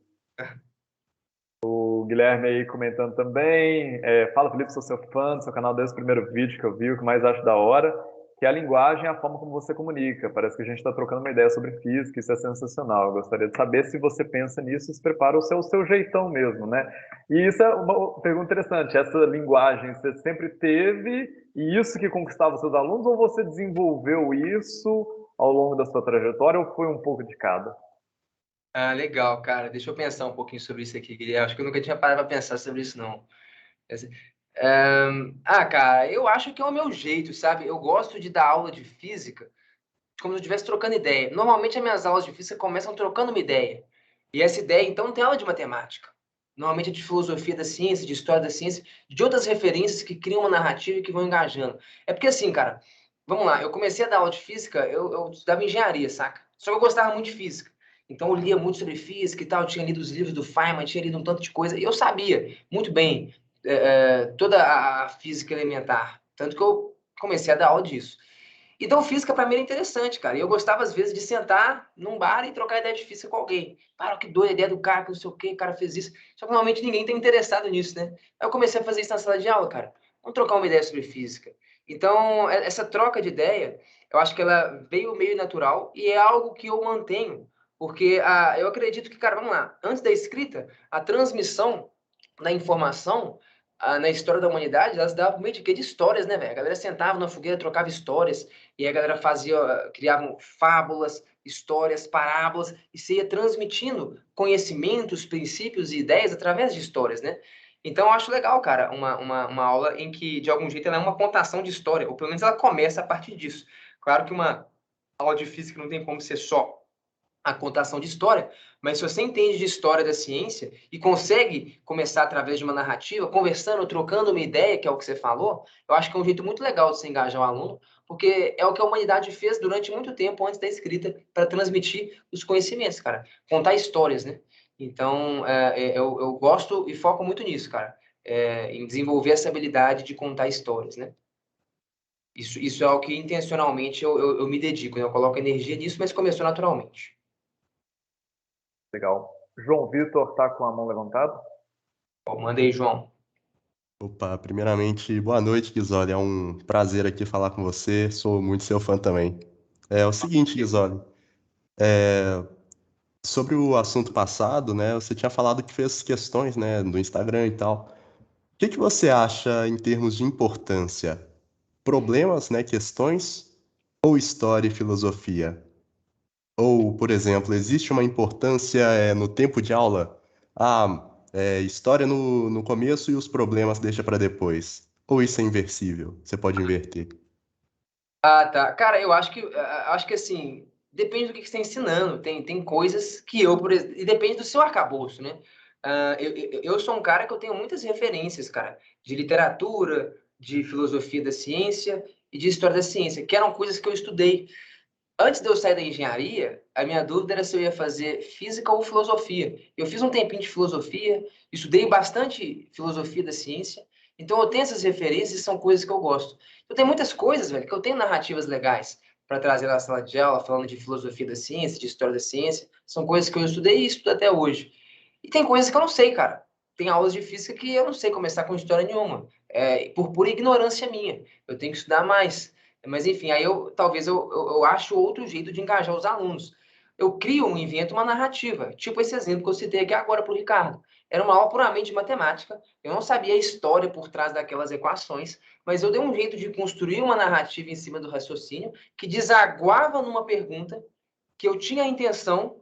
O Guilherme aí comentando também. Fala, Felipe, sou seu fã do seu canal desde o primeiro vídeo que eu vi, o que mais acho da hora, que é a linguagem e a forma como você comunica. Parece que a gente está trocando uma ideia sobre física, isso é sensacional. Eu gostaria de saber se você pensa nisso e se prepara o seu jeitão mesmo, né? E isso é uma pergunta interessante. Essa linguagem você sempre teve e isso que conquistava os seus alunos, ou você desenvolveu isso ao longo da sua trajetória, ou foi um pouco de cada? Ah, legal, cara. Deixa eu pensar um pouquinho sobre isso aqui, Guilherme. Acho que eu nunca tinha parado para pensar sobre isso, não. Cara, eu acho que é o meu jeito, sabe? Eu gosto de dar aula de física como se eu estivesse trocando ideia. Normalmente, as minhas aulas de física começam trocando uma ideia. E essa ideia, então, não tem aula de matemática. Normalmente é de filosofia da ciência, de história da ciência, de outras referências que criam uma narrativa e que vão engajando. É porque assim, cara, vamos lá, eu comecei a dar aula de física, eu estudava engenharia, saca? Só que eu gostava muito de física. Então eu lia muito sobre física e tal, eu tinha lido os livros do Feynman, tinha lido um tanto de coisa, e eu sabia muito bem toda a física elementar. Tanto que eu comecei a dar aula disso. Então, física para mim era interessante, cara. E eu gostava, às vezes, de sentar num bar e trocar ideia de física com alguém. Cara, que doida a ideia do cara, que não sei o quê, o cara fez isso. Só que normalmente ninguém está interessado nisso, né? Aí eu comecei a fazer isso na sala de aula, cara. Vamos trocar uma ideia sobre física. Então, essa troca de ideia, eu acho que ela veio meio natural e é algo que eu mantenho. Porque eu acredito que, cara, vamos lá, antes da escrita, a transmissão da informação na história da humanidade, elas davam meio de quê? De histórias, né, velho? A galera sentava na fogueira, trocava histórias, e a galera criavam fábulas, histórias, parábolas, e você ia transmitindo conhecimentos, princípios e ideias através de histórias, né? Então, eu acho legal, cara, uma aula em que, de algum jeito, ela é uma contação de história, ou pelo menos ela começa a partir disso. Claro que uma aula de física não tem como ser só a contação de história, mas se você entende de história da ciência e consegue começar através de uma narrativa, conversando, trocando uma ideia, que é o que você falou, eu acho que é um jeito muito legal de se engajar o aluno, porque é o que a humanidade fez durante muito tempo antes da escrita para transmitir os conhecimentos, cara. Contar histórias, né? Então, eu gosto e foco muito nisso, cara, em desenvolver essa habilidade de contar histórias, né? Isso é o que intencionalmente eu me dedico, né? Eu coloco energia nisso, mas começou naturalmente. Legal. João Vitor está com a mão levantada? Manda aí, João. Opa, primeiramente, boa noite, Guizoli. É um prazer aqui falar com você. Sou muito seu fã também. É o seguinte, Guizoli, sobre o assunto passado, né? Você tinha falado que fez questões, né, do Instagram e tal. O que que você acha em termos de importância? Problemas, né, questões ou história e filosofia? Ou, por exemplo, existe uma importância no tempo de aula? Ah, História no começo e os problemas deixa para depois. Ou isso é inversível? Você pode inverter. Ah, tá. Cara, eu acho que assim, depende do que você está ensinando. Tem coisas que eu, por exemplo, e depende do seu arcabouço, né? Eu sou um cara que eu tenho muitas referências, cara, de literatura, de filosofia da ciência e de história da ciência, que eram coisas que eu estudei. Antes de eu sair da engenharia, a minha dúvida era se eu ia fazer física ou filosofia. Eu fiz um tempinho de filosofia, estudei bastante filosofia da ciência, então eu tenho essas referências e são coisas que eu gosto. Eu tenho muitas coisas, velho, que eu tenho narrativas legais para trazer na sala de aula, falando de filosofia da ciência, de história da ciência. São coisas que eu estudei e estudo até hoje. E tem coisas que eu não sei, cara. Tem aulas de física que eu não sei começar com história nenhuma, por pura ignorância minha. Eu tenho que estudar mais. Mas, enfim, aí talvez eu acho outro jeito de engajar os alunos. Eu crio, invento uma narrativa, tipo esse exemplo que eu citei aqui agora para o Ricardo. Era uma aula puramente de matemática, eu não sabia a história por trás daquelas equações, mas eu dei um jeito de construir uma narrativa em cima do raciocínio que desaguava numa pergunta que eu tinha a intenção,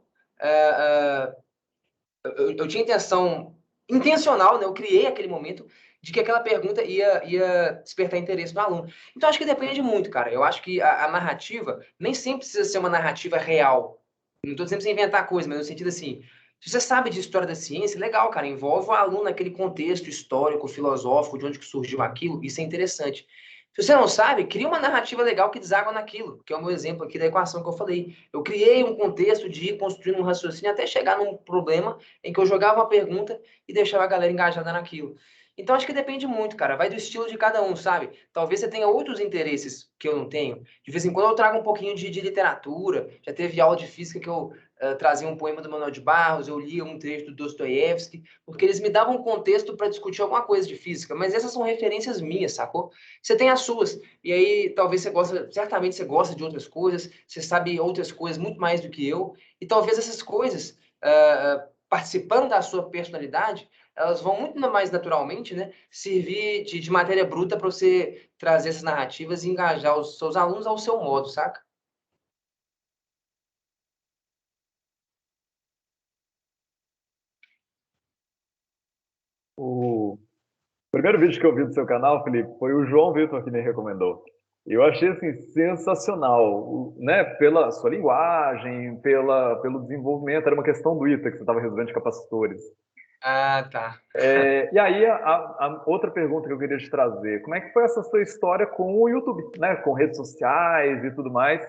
eu tinha intenção intencional, né? Eu criei aquele momento de que aquela pergunta ia despertar interesse no aluno. Então, acho que depende muito, cara. Eu acho que a narrativa nem sempre precisa ser uma narrativa real. Não estou dizendo pra você inventar coisa, mas no sentido assim, se você sabe de história da ciência, legal, cara, envolve o aluno naquele contexto histórico, filosófico, de onde que surgiu aquilo, isso é interessante. Se você não sabe, cria uma narrativa legal que deságua naquilo, que é o meu exemplo aqui da equação que eu falei. Eu criei um contexto de ir construindo um raciocínio até chegar num problema em que eu jogava uma pergunta e deixava a galera engajada naquilo. Então, acho que depende muito, cara. Vai do estilo de cada um, sabe? Talvez você tenha outros interesses que eu não tenho. De vez em quando eu trago um pouquinho de literatura. Já teve aula de física que eu trazia um poema do Manuel de Barros, eu lia um trecho do Dostoiévski, porque eles me davam um contexto para discutir alguma coisa de física. Mas essas são referências minhas, sacou? Você tem as suas. E aí, talvez você gosta, certamente você gosta de outras coisas, você sabe outras coisas muito mais do que eu. E talvez essas coisas, participando da sua personalidade, elas vão muito mais naturalmente, né, servir de matéria bruta para você trazer essas narrativas e engajar os seus alunos ao seu modo, saca? O primeiro vídeo que eu vi do seu canal, Felipe, foi o João Vitor que me recomendou. Eu achei assim sensacional, né? Pela sua linguagem, pelo desenvolvimento, era uma questão do ITA que você estava resolvendo de capacitores. Ah, tá. E aí a outra pergunta que eu queria te trazer, como é que foi essa sua história com o YouTube, né? Com redes sociais e tudo mais?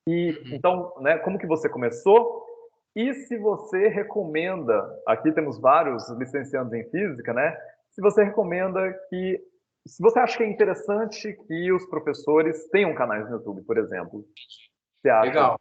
Então, né? Como que você começou? E se você recomenda, aqui temos vários licenciados em física, né? Se você recomenda se você acha que é interessante que os professores tenham canais no YouTube, por exemplo. Você acha? Legal.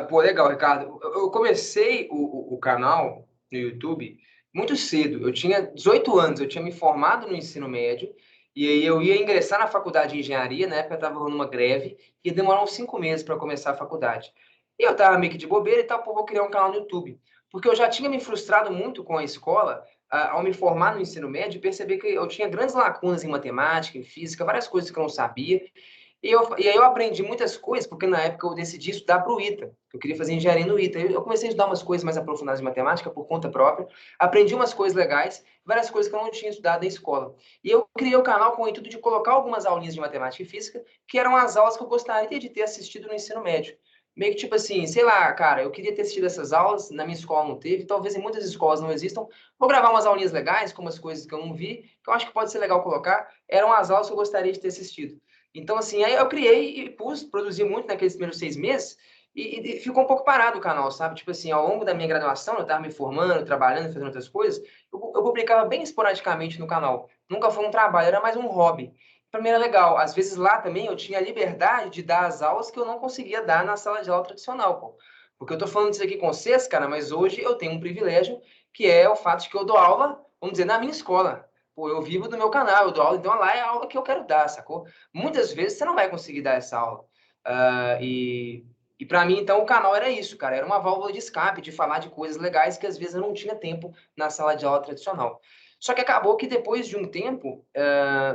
Pô, legal, Ricardo. Eu comecei o canal no YouTube muito cedo. Eu tinha 18 anos, eu tinha me formado no ensino médio, e aí eu ia ingressar na faculdade de engenharia, na época eu estava numa greve, e ia demorar uns 5 meses para começar a faculdade. E eu estava meio que de bobeira e tal, pô, vou criar um canal no YouTube. Porque eu já tinha me frustrado muito com a escola, ao me formar no ensino médio, e perceber que eu tinha grandes lacunas em matemática, em física, várias coisas que eu não sabia. E aí eu aprendi muitas coisas, porque na época eu decidi estudar para o ITA. Eu queria fazer engenharia no ITA. Eu comecei a estudar umas coisas mais aprofundadas de matemática por conta própria. Aprendi umas coisas legais, várias coisas que eu não tinha estudado na escola. E eu criei o canal com o intuito de colocar algumas aulinhas de matemática e física, que eram as aulas que eu gostaria de ter assistido no ensino médio. Meio que tipo assim, sei lá, cara, eu queria ter assistido essas aulas, na minha escola não teve, talvez em muitas escolas não existam. Vou gravar umas aulinhas legais, com umas coisas que eu não vi, que eu acho que pode ser legal colocar. Eram as aulas que eu gostaria de ter assistido. Então, assim, aí eu criei e produzi muito naqueles primeiros 6 meses e ficou um pouco parado o canal, sabe? Tipo assim, ao longo da minha graduação, eu estava me formando, trabalhando, fazendo outras coisas, eu publicava bem esporadicamente no canal. Nunca foi um trabalho, era mais um hobby. Para mim era legal. Às vezes lá também eu tinha a liberdade de dar as aulas que eu não conseguia dar na sala de aula tradicional, pô. Porque eu tô falando isso aqui com vocês, cara, mas hoje eu tenho um privilégio, que é o fato de que eu dou aula, vamos dizer, na minha escola. Pô, eu vivo do meu canal, eu dou aula, então lá é a aula que eu quero dar, sacou? Muitas vezes você não vai conseguir dar essa aula. E para mim, então, o canal era isso, cara. Era uma válvula de escape, de falar de coisas legais que às vezes eu não tinha tempo na sala de aula tradicional. Só que acabou que depois de um tempo,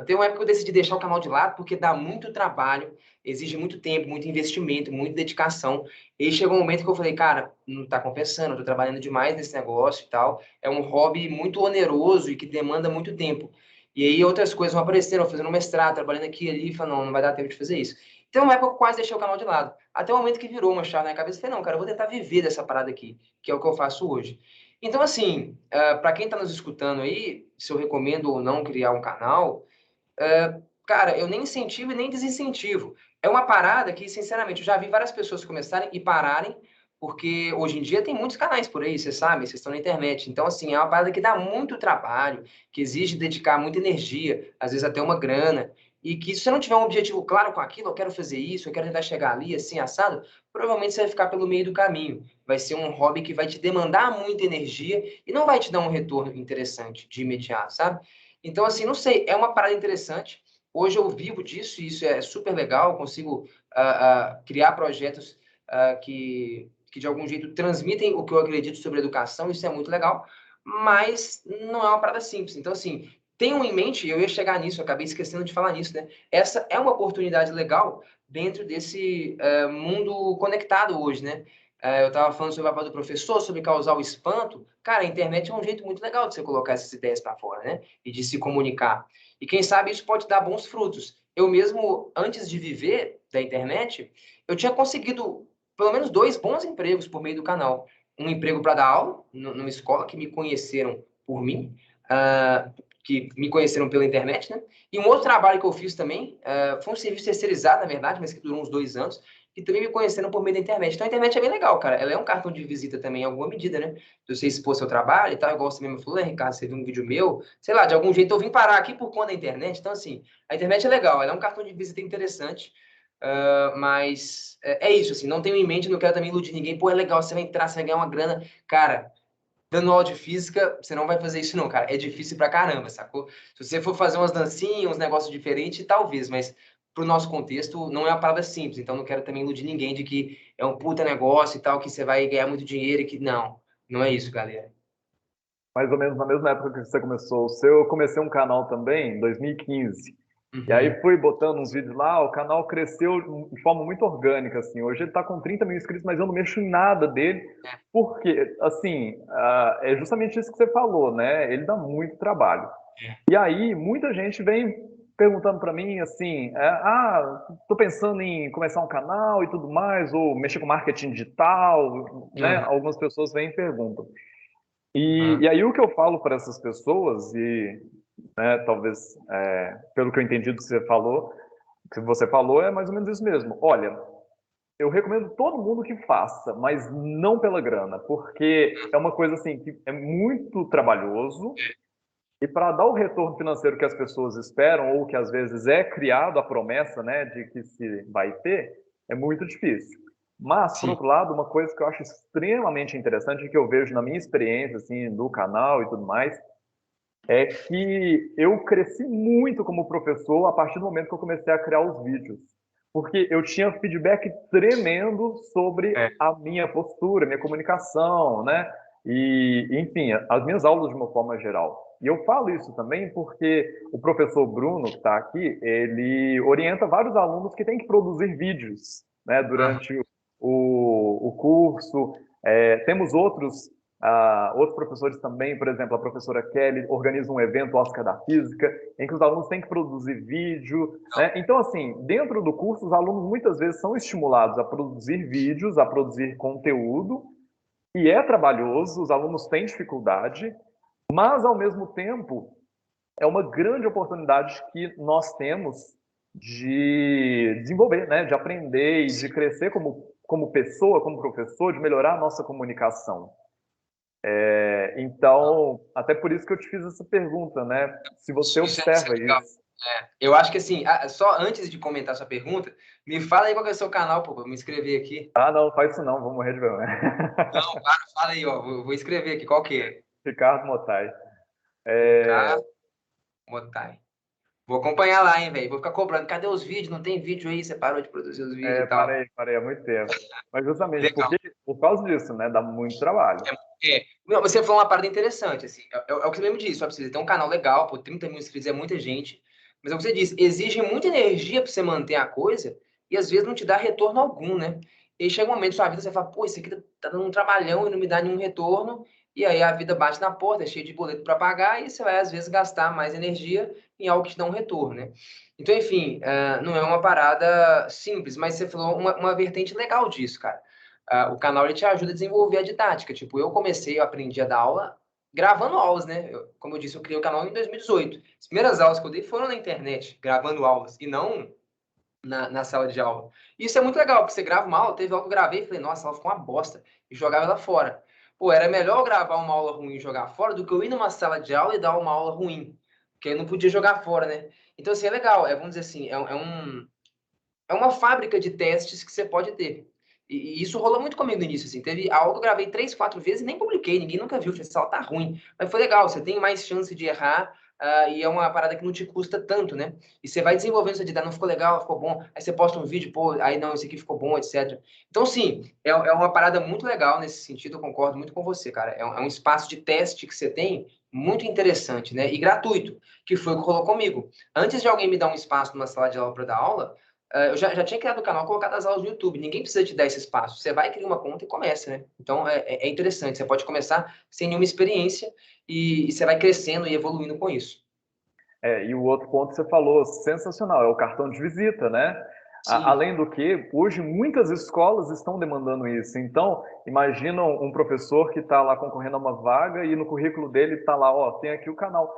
tem uma época que eu decidi deixar o canal de lado, porque dá muito trabalho, exige muito tempo, muito investimento, muita dedicação. E chegou um momento que eu falei, cara, não tá compensando, eu tô trabalhando demais nesse negócio e tal. É um hobby muito oneroso e que demanda muito tempo. E aí outras coisas vão aparecendo, fazendo um mestrado, trabalhando aqui e ali, falando, não vai dar tempo de fazer isso. Então, uma época eu quase deixei o canal de lado. Até o momento que virou uma chave na minha cabeça, eu falei, não, cara, eu vou tentar viver dessa parada aqui, que é o que eu faço hoje. Então, assim, para quem está nos escutando aí, se eu recomendo ou não criar um canal, cara, eu nem incentivo e nem desincentivo. É uma parada que, sinceramente, eu já vi várias pessoas começarem e pararem, porque hoje em dia tem muitos canais por aí, vocês sabem, vocês estão na internet. Então, assim, é uma parada que dá muito trabalho, que exige dedicar muita energia, às vezes até uma grana, e que se você não tiver um objetivo claro com aquilo, eu quero fazer isso, eu quero tentar chegar ali, assim, assado, provavelmente você vai ficar pelo meio do caminho. Vai ser um hobby que vai te demandar muita energia e não vai te dar um retorno interessante de imediato, sabe? Então, assim, não sei, é uma parada interessante. Hoje eu vivo disso e isso é super legal. Eu consigo criar projetos que, de algum jeito, transmitem o que eu acredito sobre educação. Isso é muito legal, mas não é uma parada simples. Então, assim, tenham em mente, eu ia chegar nisso, eu acabei esquecendo de falar nisso, né? Essa é uma oportunidade legal dentro desse mundo conectado hoje, né? Eu estava falando sobre o papel do professor, sobre causar o espanto. Cara, a internet é um jeito muito legal de você colocar essas ideias para fora, né? E de se comunicar. E quem sabe isso pode dar bons frutos. Eu mesmo, antes de viver da internet, eu tinha conseguido pelo menos 2 bons empregos por meio do canal. Um emprego para dar aula, numa escola que me conheceram por mim, que me conheceram pela internet, né? E um outro trabalho que eu fiz também, foi um serviço terceirizado, na verdade, mas que durou uns 2 anos, e também me conheceram por meio da internet. Então a internet é bem legal, cara. Ela é um cartão de visita também, em alguma medida, né? De você expor seu trabalho e tal, igual você mesmo falou, né, Ricardo? Você viu um vídeo meu, sei lá, de algum jeito eu vim parar aqui por conta da internet. Então, assim, a internet é legal, ela é um cartão de visita interessante, mas é isso, assim, não tenho em mente, não quero também iludir ninguém. Pô, é legal, você vai entrar, você vai ganhar uma grana. Cara, dando aula de física, você não vai fazer isso não, cara. É difícil pra caramba, sacou? Se você for fazer umas dancinhas, uns negócios diferentes, talvez, mas pro nosso contexto não é uma parada simples. Então não quero também iludir ninguém de que é um puta negócio e tal, que você vai ganhar muito dinheiro e que não é isso, galera. Mais ou menos na mesma época que você começou o seu, eu comecei um canal também, em 2015. E aí fui botando uns vídeos lá, o canal cresceu de forma muito orgânica, assim. Hoje ele tá com 30 mil inscritos, mas eu não mexo em nada dele, porque, assim, é justamente isso que você falou, né? Ele dá muito trabalho. E aí, muita gente vem perguntando para mim, assim, tô pensando em começar um canal e tudo mais, ou mexer com marketing digital, né? Algumas pessoas vêm e perguntam. E aí o que eu falo para essas pessoas, e né, talvez pelo que eu entendi do que você falou, é mais ou menos isso mesmo. Olha, eu recomendo todo mundo que faça, mas não pela grana, porque é uma coisa assim que é muito trabalhoso e para dar o retorno financeiro que as pessoas esperam ou que às vezes é criado a promessa, né, de que se vai ter, é muito difícil. Mas, por outro lado, uma coisa que eu acho extremamente interessante e que eu vejo na minha experiência, assim, do canal e tudo mais, é que eu cresci muito como professor a partir do momento que eu comecei a criar os vídeos. Porque eu tinha feedback tremendo sobre a minha postura, minha comunicação, né? E, enfim, as minhas aulas de uma forma geral. E eu falo isso também porque o professor Bruno, que está aqui, ele orienta vários alunos que têm que produzir vídeos, né, durante o curso. Temos outros professores também, por exemplo, a professora Kelly organiza um evento Oscar da Física, em que os alunos têm que produzir vídeo, né? Então, assim, dentro do curso, os alunos muitas vezes são estimulados a produzir vídeos, a produzir conteúdo, e é trabalhoso, os alunos têm dificuldade, mas, ao mesmo tempo, é uma grande oportunidade que nós temos de desenvolver, né? De aprender e de crescer como pessoa, como professor, de melhorar a nossa comunicação. Então, até por isso que eu te fiz essa pergunta, né? Se você observa isso. Eu acho que assim, só antes de comentar sua pergunta, me fala aí qual que é o seu canal, pô, pra eu me inscrever aqui. Não faz isso não, vou morrer de vergonha. Não, fala aí, ó, vou escrever aqui, qual que é? Ricardo Motai. Ricardo Motai. Vou acompanhar lá, hein, velho. Vou ficar cobrando. Cadê os vídeos? Não tem vídeo aí? Você parou de produzir os vídeos e tal. Parei há muito tempo. Mas justamente por causa disso, né? Dá muito trabalho. Não, você falou uma parada interessante, assim, é o que você mesmo disse, só precisa ter um canal legal, pô, 30 mil inscritos é muita gente, mas é o que você disse, exige muita energia para você manter a coisa e às vezes não te dá retorno algum, né? E aí chega um momento da sua vida, você fala, pô, isso aqui tá dando um trabalhão e não me dá nenhum retorno, e aí a vida bate na porta, é cheio de boleto para pagar, e você vai às vezes gastar mais energia em algo que te dá um retorno, né? Então, enfim, não é uma parada simples, mas você falou uma vertente legal disso, cara. O canal ele te ajuda a desenvolver a didática. Tipo, eu aprendi a dar aula gravando aulas, né? Como eu disse, eu criei o canal em 2018. As primeiras aulas que eu dei foram na internet, gravando aulas, e não na sala de aula. E isso é muito legal, porque você grava uma aula, teve aula que eu gravei e falei, nossa, a aula ficou uma bosta, e jogava ela fora. Pô, era melhor eu gravar uma aula ruim e jogar fora do que eu ir numa sala de aula e dar uma aula ruim, porque eu não podia jogar fora, né? Então, assim, é legal, vamos dizer assim, é uma fábrica de testes que você pode ter. E isso rolou muito comigo no início, assim. Teve aula que eu gravei 3, 4 vezes e nem publiquei, ninguém nunca viu. Falei, essa aula tá ruim. Mas foi legal, você tem mais chance de errar e é uma parada que não te custa tanto, né? E você vai desenvolvendo essa didática, não ficou legal, ficou bom. Aí você posta um vídeo, pô, aí não, esse aqui ficou bom, etc. Então, sim, é uma parada muito legal nesse sentido, eu concordo muito com você, cara. É um espaço de teste que você tem muito interessante, né? E gratuito, que foi o que rolou comigo. Antes de alguém me dar um espaço numa sala de aula para dar aula, eu já tinha criado o canal, colocado as aulas no YouTube. Ninguém precisa te dar esse espaço. Você vai criar uma conta e começa, né? Então, é interessante. Você pode começar sem nenhuma experiência e você vai crescendo e evoluindo com isso. E o outro ponto que você falou, sensacional, é o cartão de visita, né? Além do que, hoje muitas escolas estão demandando isso. Então, imagina um professor que está lá concorrendo a uma vaga e no currículo dele está lá, ó, tem aqui o canal.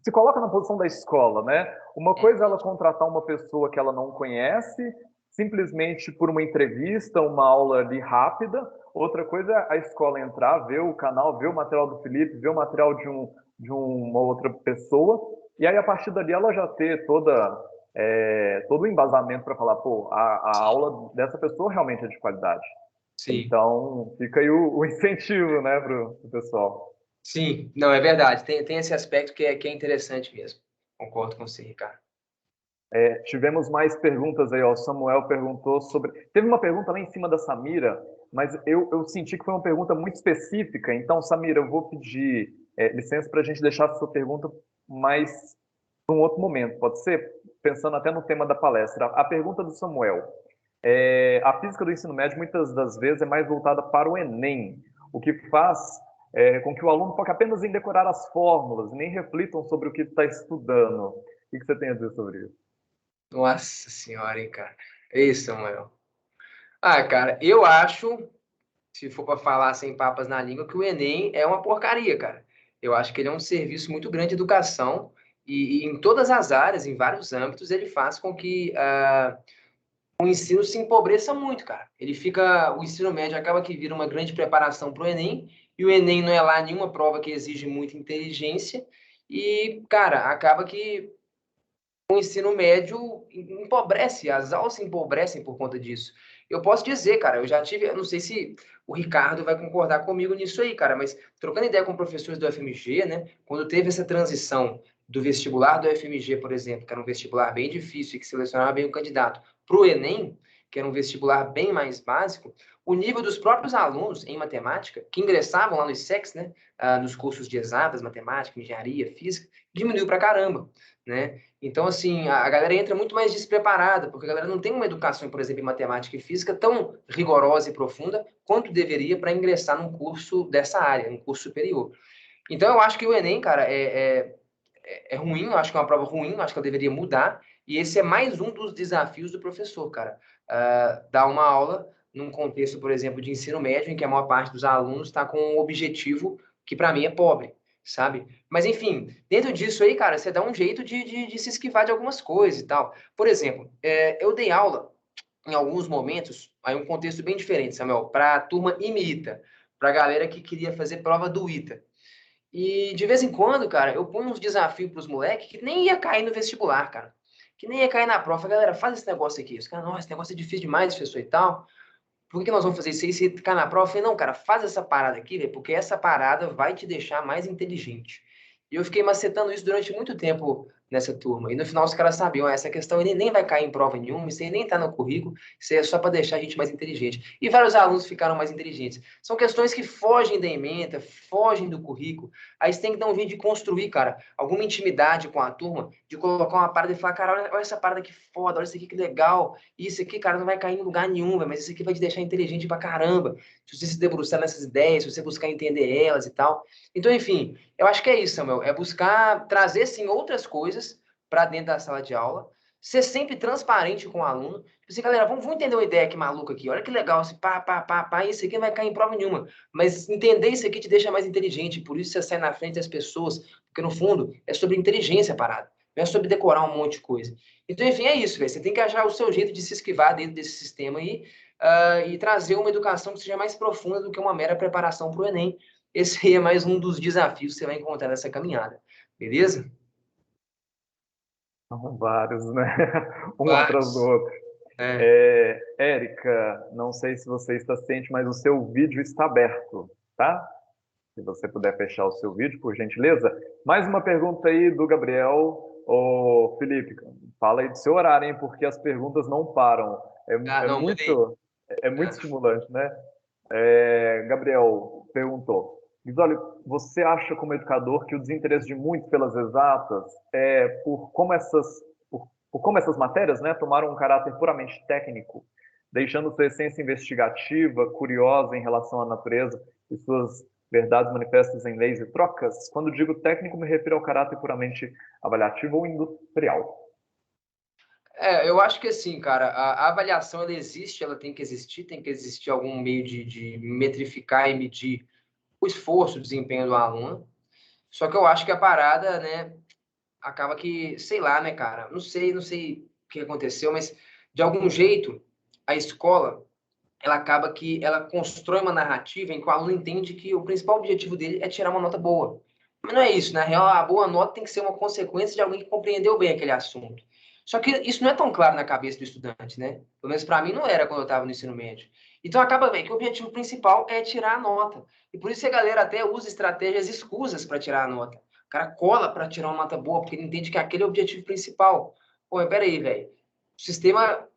Se coloca na posição da escola, né? Uma coisa é ela contratar uma pessoa que ela não conhece, simplesmente por uma entrevista, uma aula ali rápida. Outra coisa é a escola entrar, ver o canal, ver o material do Felipe, ver o material de uma outra pessoa, e aí a partir dali ela já ter todo o embasamento para falar, pô, a aula dessa pessoa realmente é de qualidade. Sim. Então, fica aí o incentivo, né, pro pessoal. Sim, não, é verdade. Tem esse aspecto que é interessante mesmo. Concordo com você, Ricardo. Tivemos mais perguntas aí, ó. O Samuel perguntou sobre... Teve uma pergunta lá em cima da Samira, mas eu senti que foi uma pergunta muito específica. Então, Samira, eu vou pedir licença para a gente deixar a sua pergunta mais num outro momento, pode ser? Pensando até no tema da palestra. A pergunta do Samuel. A física do ensino médio, muitas das vezes, é mais voltada para o Enem, o que faz com que o aluno foque apenas em decorar as fórmulas, nem reflitam sobre o que está estudando. O que você tem a dizer sobre isso? Nossa senhora, hein, cara. É isso, Samuel. Cara, eu acho, se for para falar sem papas na língua, que o Enem é uma porcaria, cara. Eu acho que ele é um serviço muito grande de educação e em todas as áreas, em vários âmbitos, ele faz com que o ensino se empobreça muito, cara. O ensino médio acaba que vira uma grande preparação para o Enem e o Enem não é lá nenhuma prova que exige muita inteligência e, cara, acaba que o ensino médio empobrece, as aulas se empobrecem por conta disso. Eu posso dizer, cara, eu já tive, eu não sei se o Ricardo vai concordar comigo nisso aí, cara, mas trocando ideia com professores do FMG, né, quando teve essa transição do vestibular do FMG, por exemplo, que era um vestibular bem difícil e que selecionava bem o candidato, para o Enem, que era um vestibular bem mais básico, o nível dos próprios alunos em matemática, que ingressavam lá no ISEX, né, nos cursos de exatas, matemática, engenharia, física, diminuiu pra caramba, né? Então, assim, a galera entra muito mais despreparada, porque a galera não tem uma educação, por exemplo, em matemática e física tão rigorosa e profunda quanto deveria para ingressar num curso dessa área, num curso superior. Então, eu acho que o Enem, cara, é ruim, eu acho que é uma prova ruim, eu acho que ela deveria mudar, e esse é mais um dos desafios do professor, cara. Dar uma aula num contexto, por exemplo, de ensino médio, em que a maior parte dos alunos está com um objetivo que, para mim, é pobre, sabe? Mas, enfim, dentro disso aí, cara, você dá um jeito de se esquivar de algumas coisas e tal. Por exemplo, eu dei aula em alguns momentos, aí um contexto bem diferente, Samuel, para a turma IMITA, para a galera que queria fazer prova do ITA. E de vez em quando, cara, eu ponho uns desafios pros moleques que nem ia cair no vestibular, cara. Que nem ia cair na prova. Galera, faz esse negócio aqui. Os caras, nossa, esse negócio é difícil demais, professor e tal. Por que nós vamos fazer isso aí se cair na prova? Eu falei, não, cara, faz essa parada aqui, velho, porque essa parada vai te deixar mais inteligente. E eu fiquei macetando isso durante muito tempo nessa turma. E no final os caras sabiam, essa questão ele nem vai cair em prova nenhuma, isso aí nem está no currículo, isso aí é só para deixar a gente mais inteligente. E vários alunos ficaram mais inteligentes. São questões que fogem da ementa, fogem do currículo. Aí você tem que dar um jeito de construir, cara, alguma intimidade com a turma, de colocar uma parada e falar, cara, olha essa parada que foda, olha isso aqui que legal. Isso aqui, cara, não vai cair em lugar nenhum, véio, mas isso aqui vai te deixar inteligente pra caramba. Se você se debruçar nessas ideias, se você buscar entender elas e tal. Então, enfim, eu acho que é isso, Samuel. É buscar trazer, sim, outras coisas para dentro da sala de aula, ser sempre transparente com o aluno. Tipo assim, galera, vamos entender uma ideia que maluca aqui. Olha que legal, assim, isso aqui não vai cair em prova nenhuma. Mas entender isso aqui te deixa mais inteligente, por isso você sai na frente das pessoas, porque no fundo é sobre inteligência a parada, não é sobre decorar um monte de coisa. Então, enfim, é isso, velho. Você tem que achar o seu jeito de se esquivar dentro desse sistema aí e trazer uma educação que seja mais profunda do que uma mera preparação para o Enem. Esse aí é mais um dos desafios que você vai encontrar nessa caminhada. Beleza? São vários, né? Um atrás Vários. do outro. Érica, não sei se você está ciente, mas o seu vídeo está aberto, tá? Se você puder fechar o seu vídeo, por gentileza. Mais uma pergunta aí do Gabriel. Ô, Felipe, fala aí do seu horário, hein? Porque as perguntas não param. Não, muito estimulante, né? Gabriel perguntou. Diz, olha, você acha como educador que o desinteresse de muitos pelas exatas é por como essas matérias, né, tomaram um caráter puramente técnico, deixando sua essência investigativa, curiosa em relação à natureza e suas verdades manifestas em leis e trocas? Quando digo técnico, me refiro ao caráter puramente avaliativo ou industrial. Eu acho que assim, cara, a avaliação ela existe, ela tem que existir algum meio de metrificar e medir o esforço, o desempenho do aluno. Só que eu acho que a parada, né, acaba que, sei lá, né, cara, não sei o que aconteceu, mas de algum jeito a escola, ela acaba que ela constrói uma narrativa em que o aluno entende que o principal objetivo dele é tirar uma nota boa. Mas não é isso, na real, a boa nota tem que ser uma consequência de alguém que compreendeu bem aquele assunto. Só que isso não é tão claro na cabeça do estudante, né? Pelo menos para mim não era quando eu estava no ensino médio. Então acaba bem que o objetivo principal é tirar a nota. E por isso a galera até usa estratégias escusas para tirar a nota. O cara cola para tirar uma nota boa, porque ele entende que aquele é o objetivo principal. Pô, peraí, velho. O sistema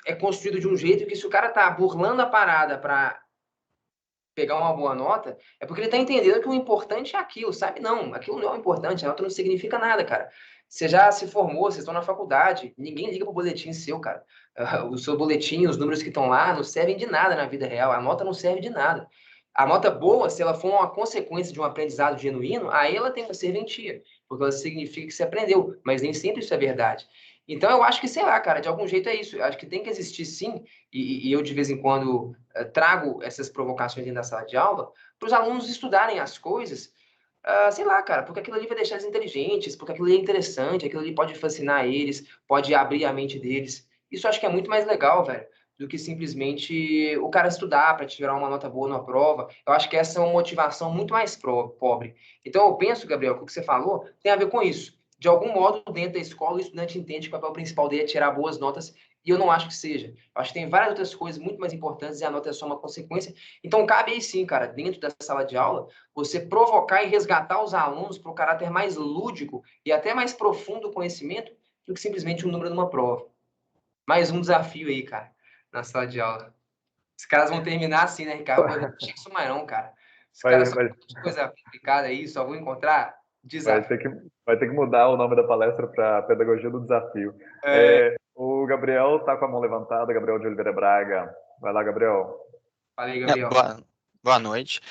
é construído de um jeito que se o cara tá burlando a parada para pegar uma boa nota, é porque ele tá entendendo que o importante é aquilo, sabe? Não, aquilo não é o importante, a nota não significa nada, cara. Você já se formou, vocês estão na faculdade, ninguém liga pro boletim seu, cara. O seu boletim, os números que estão lá, não servem de nada na vida real, a nota não serve de nada. A nota boa, se ela for uma consequência de um aprendizado genuíno, aí ela tem uma serventia, porque ela significa que você aprendeu, mas nem sempre isso é verdade. Então, eu acho que, sei lá, cara, de algum jeito é isso. Eu acho que tem que existir, sim, e eu, de vez em quando, trago essas provocações dentro da sala de aula para os alunos estudarem as coisas, sei lá, cara, porque aquilo ali vai deixar eles inteligentes, porque aquilo ali é interessante, aquilo ali pode fascinar eles, pode abrir a mente deles. Isso eu acho que é muito mais legal, velho, do que simplesmente o cara estudar para tirar uma nota boa na prova. Eu acho que essa é uma motivação muito mais pobre. Então, eu penso, Gabriel, que o que você falou tem a ver com isso. De algum modo, dentro da escola, o estudante entende que o papel principal dele é tirar boas notas, e eu não acho que seja. Eu acho que tem várias outras coisas muito mais importantes e a nota é só uma consequência. Então, cabe aí sim, cara, dentro da sala de aula, você provocar e resgatar os alunos para o caráter mais lúdico e até mais profundo do conhecimento do que simplesmente um número numa prova. Mais um desafio aí, cara, na sala de aula. Os caras vão terminar assim, né, Ricardo? Não tinha isso mais não, cara. Os caras só coisa complicada aí, só vão encontrar desafio. Vai ter que mudar o nome da palestra para Pedagogia do Desafio. O Gabriel está com a mão levantada, Gabriel de Oliveira Braga. Vai lá, Gabriel. Fala aí, Gabriel. Boa noite.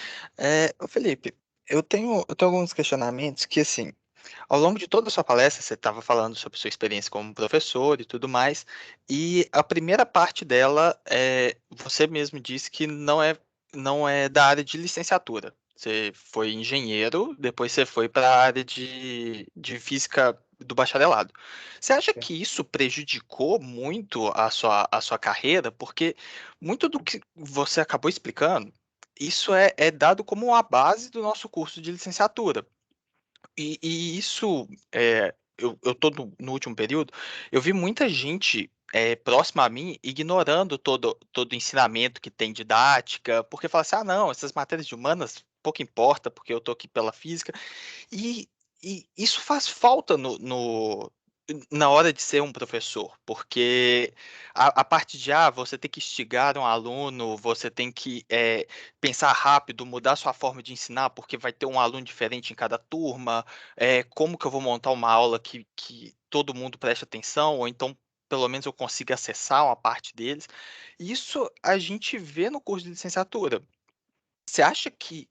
Felipe, eu tenho alguns questionamentos que, assim, ao longo de toda a sua palestra, você estava falando sobre sua experiência como professor e tudo mais, e a primeira parte dela, você mesmo disse que não é da área de licenciatura. Você foi engenheiro, depois você foi para a área de física do bacharelado. Você acha que isso prejudicou muito a sua carreira? Porque muito do que você acabou explicando, isso é dado como a base do nosso curso de licenciatura. E isso, eu estou no último período, eu vi muita gente próxima a mim ignorando todo o ensinamento que tem didática, porque fala assim, não, essas matérias de humanas pouco importa, porque eu estou aqui pela física. E E isso faz falta na hora de ser um professor, porque a parte de você tem que instigar um aluno, você tem que pensar rápido, mudar sua forma de ensinar, porque vai ter um aluno diferente em cada turma, como que eu vou montar uma aula que todo mundo preste atenção, ou então pelo menos eu consiga acessar uma parte deles. Isso a gente vê no curso de licenciatura. Você acha que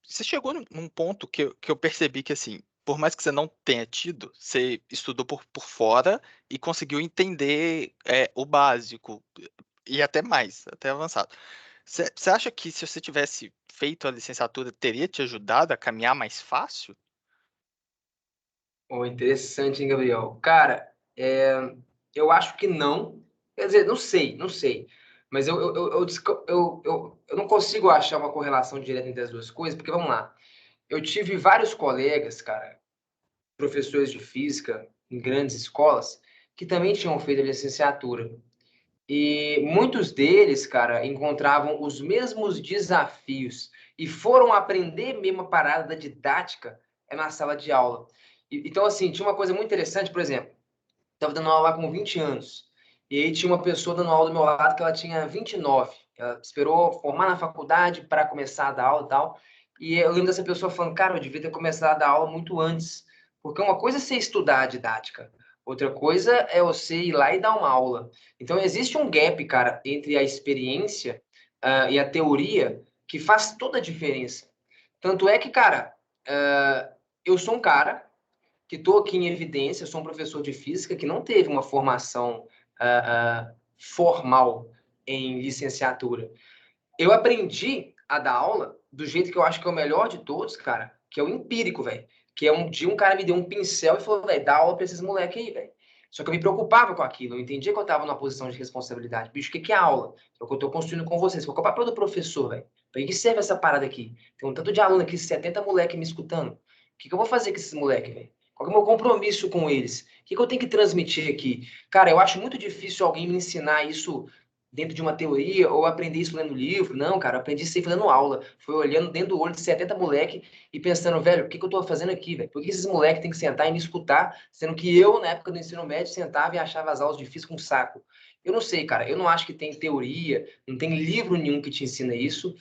você chegou num ponto que eu percebi que, assim, por mais que você não tenha tido, você estudou por fora e conseguiu entender o básico e até mais, até avançado. Você acha que se você tivesse feito a licenciatura, teria te ajudado a caminhar mais fácil? Oh, interessante, hein, Gabriel? Cara, eu acho que não. Quer dizer, não sei. Mas eu não consigo achar uma correlação direta entre as duas coisas, porque vamos lá. Eu tive vários colegas, cara, professores de física em grandes escolas, que também tinham feito a licenciatura. E muitos deles, cara, encontravam os mesmos desafios e foram aprender mesmo a parada da didática na sala de aula. Então, assim, tinha uma coisa muito interessante, por exemplo, estava dando aula lá com 20 anos, e aí tinha uma pessoa dando aula do meu lado que ela tinha 29. Ela esperou formar na faculdade para começar a dar aula e tal. E eu lembro dessa pessoa falando, cara, eu devia ter começado a dar aula muito antes. Porque uma coisa é você estudar a didática, outra coisa é você ir lá e dar uma aula. Então, existe um gap, cara, entre a experiência e a teoria que faz toda a diferença. Tanto é que, cara, eu sou um cara que estou aqui em evidência, eu sou um professor de física que não teve uma formação formal em licenciatura. Eu aprendi a dar aula do jeito que eu acho que é o melhor de todos, cara, que é o empírico, velho. Que é um dia um cara me deu um pincel e falou, velho, dá aula pra esses moleques aí, velho. Só que eu me preocupava com aquilo, eu entendia que eu estava numa posição de responsabilidade. Bicho, o que é aula? É o que eu estou construindo com vocês. Qual é o papel do professor, velho? Para que serve essa parada aqui? Tem um tanto de aluno aqui, 70 moleques me escutando. O que eu vou fazer com esses moleques, velho? Qual é o meu compromisso com eles? O que eu tenho que transmitir aqui? Cara, eu acho muito difícil alguém me ensinar isso dentro de uma teoria ou aprender isso lendo livro. Não, cara, eu aprendi isso aí fazendo aula. Foi olhando dentro do olho de 70 moleque e pensando, velho, o que eu tô fazendo aqui, velho? Por que esses moleques têm que sentar e me escutar, sendo que eu, na época do ensino médio, sentava e achava as aulas difíceis com um saco? Eu não sei, cara. Eu não acho que tem teoria, não tem livro nenhum que te ensina isso.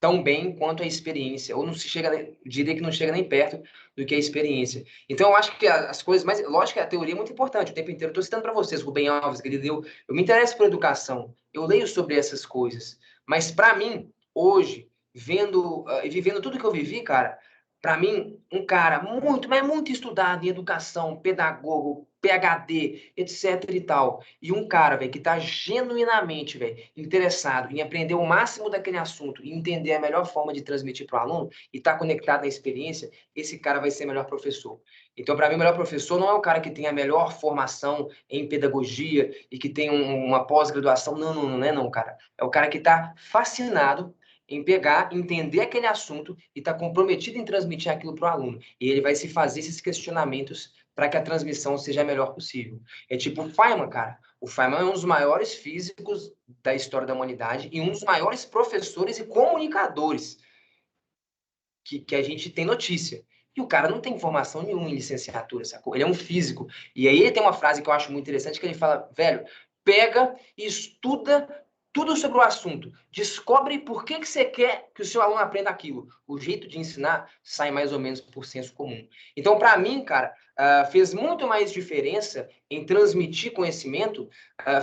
Tão bem quanto a experiência, ou não se chega, diria que não chega nem perto do que a experiência. Então, eu acho que as coisas mais. Lógico que a teoria é muito importante, o tempo inteiro. Estou citando para vocês, Rubem Alves, Galileu. Eu me interesso por educação, eu leio sobre essas coisas. Mas, para mim, hoje, vendo e vivendo tudo que eu vivi, cara, para mim, um cara muito, mas muito estudado em educação, pedagogo, PhD, etc e tal, e um cara, velho, que tá genuinamente, velho, interessado em aprender o máximo daquele assunto e entender a melhor forma de transmitir para o aluno e tá conectado na experiência, esse cara vai ser o melhor professor. Então, para mim, o melhor professor não é o cara que tem a melhor formação em pedagogia e que tem uma pós-graduação. Não é não, cara. É o cara que tá fascinado em pegar, entender aquele assunto e tá comprometido em transmitir aquilo para o aluno. E ele vai se fazer esses questionamentos para que a transmissão seja a melhor possível. É tipo o Feynman, cara. O Feynman é um dos maiores físicos da história da humanidade e um dos maiores professores e comunicadores que a gente tem notícia. E o cara não tem formação nenhuma em licenciatura, sacou? Ele é um físico. E aí ele tem uma frase que eu acho muito interessante, que ele fala, velho, pega e estuda tudo sobre o assunto. Descobre por que você quer que o seu aluno aprenda aquilo. O jeito de ensinar sai mais ou menos por senso comum. Então, para mim, cara, fez muito mais diferença em transmitir conhecimento,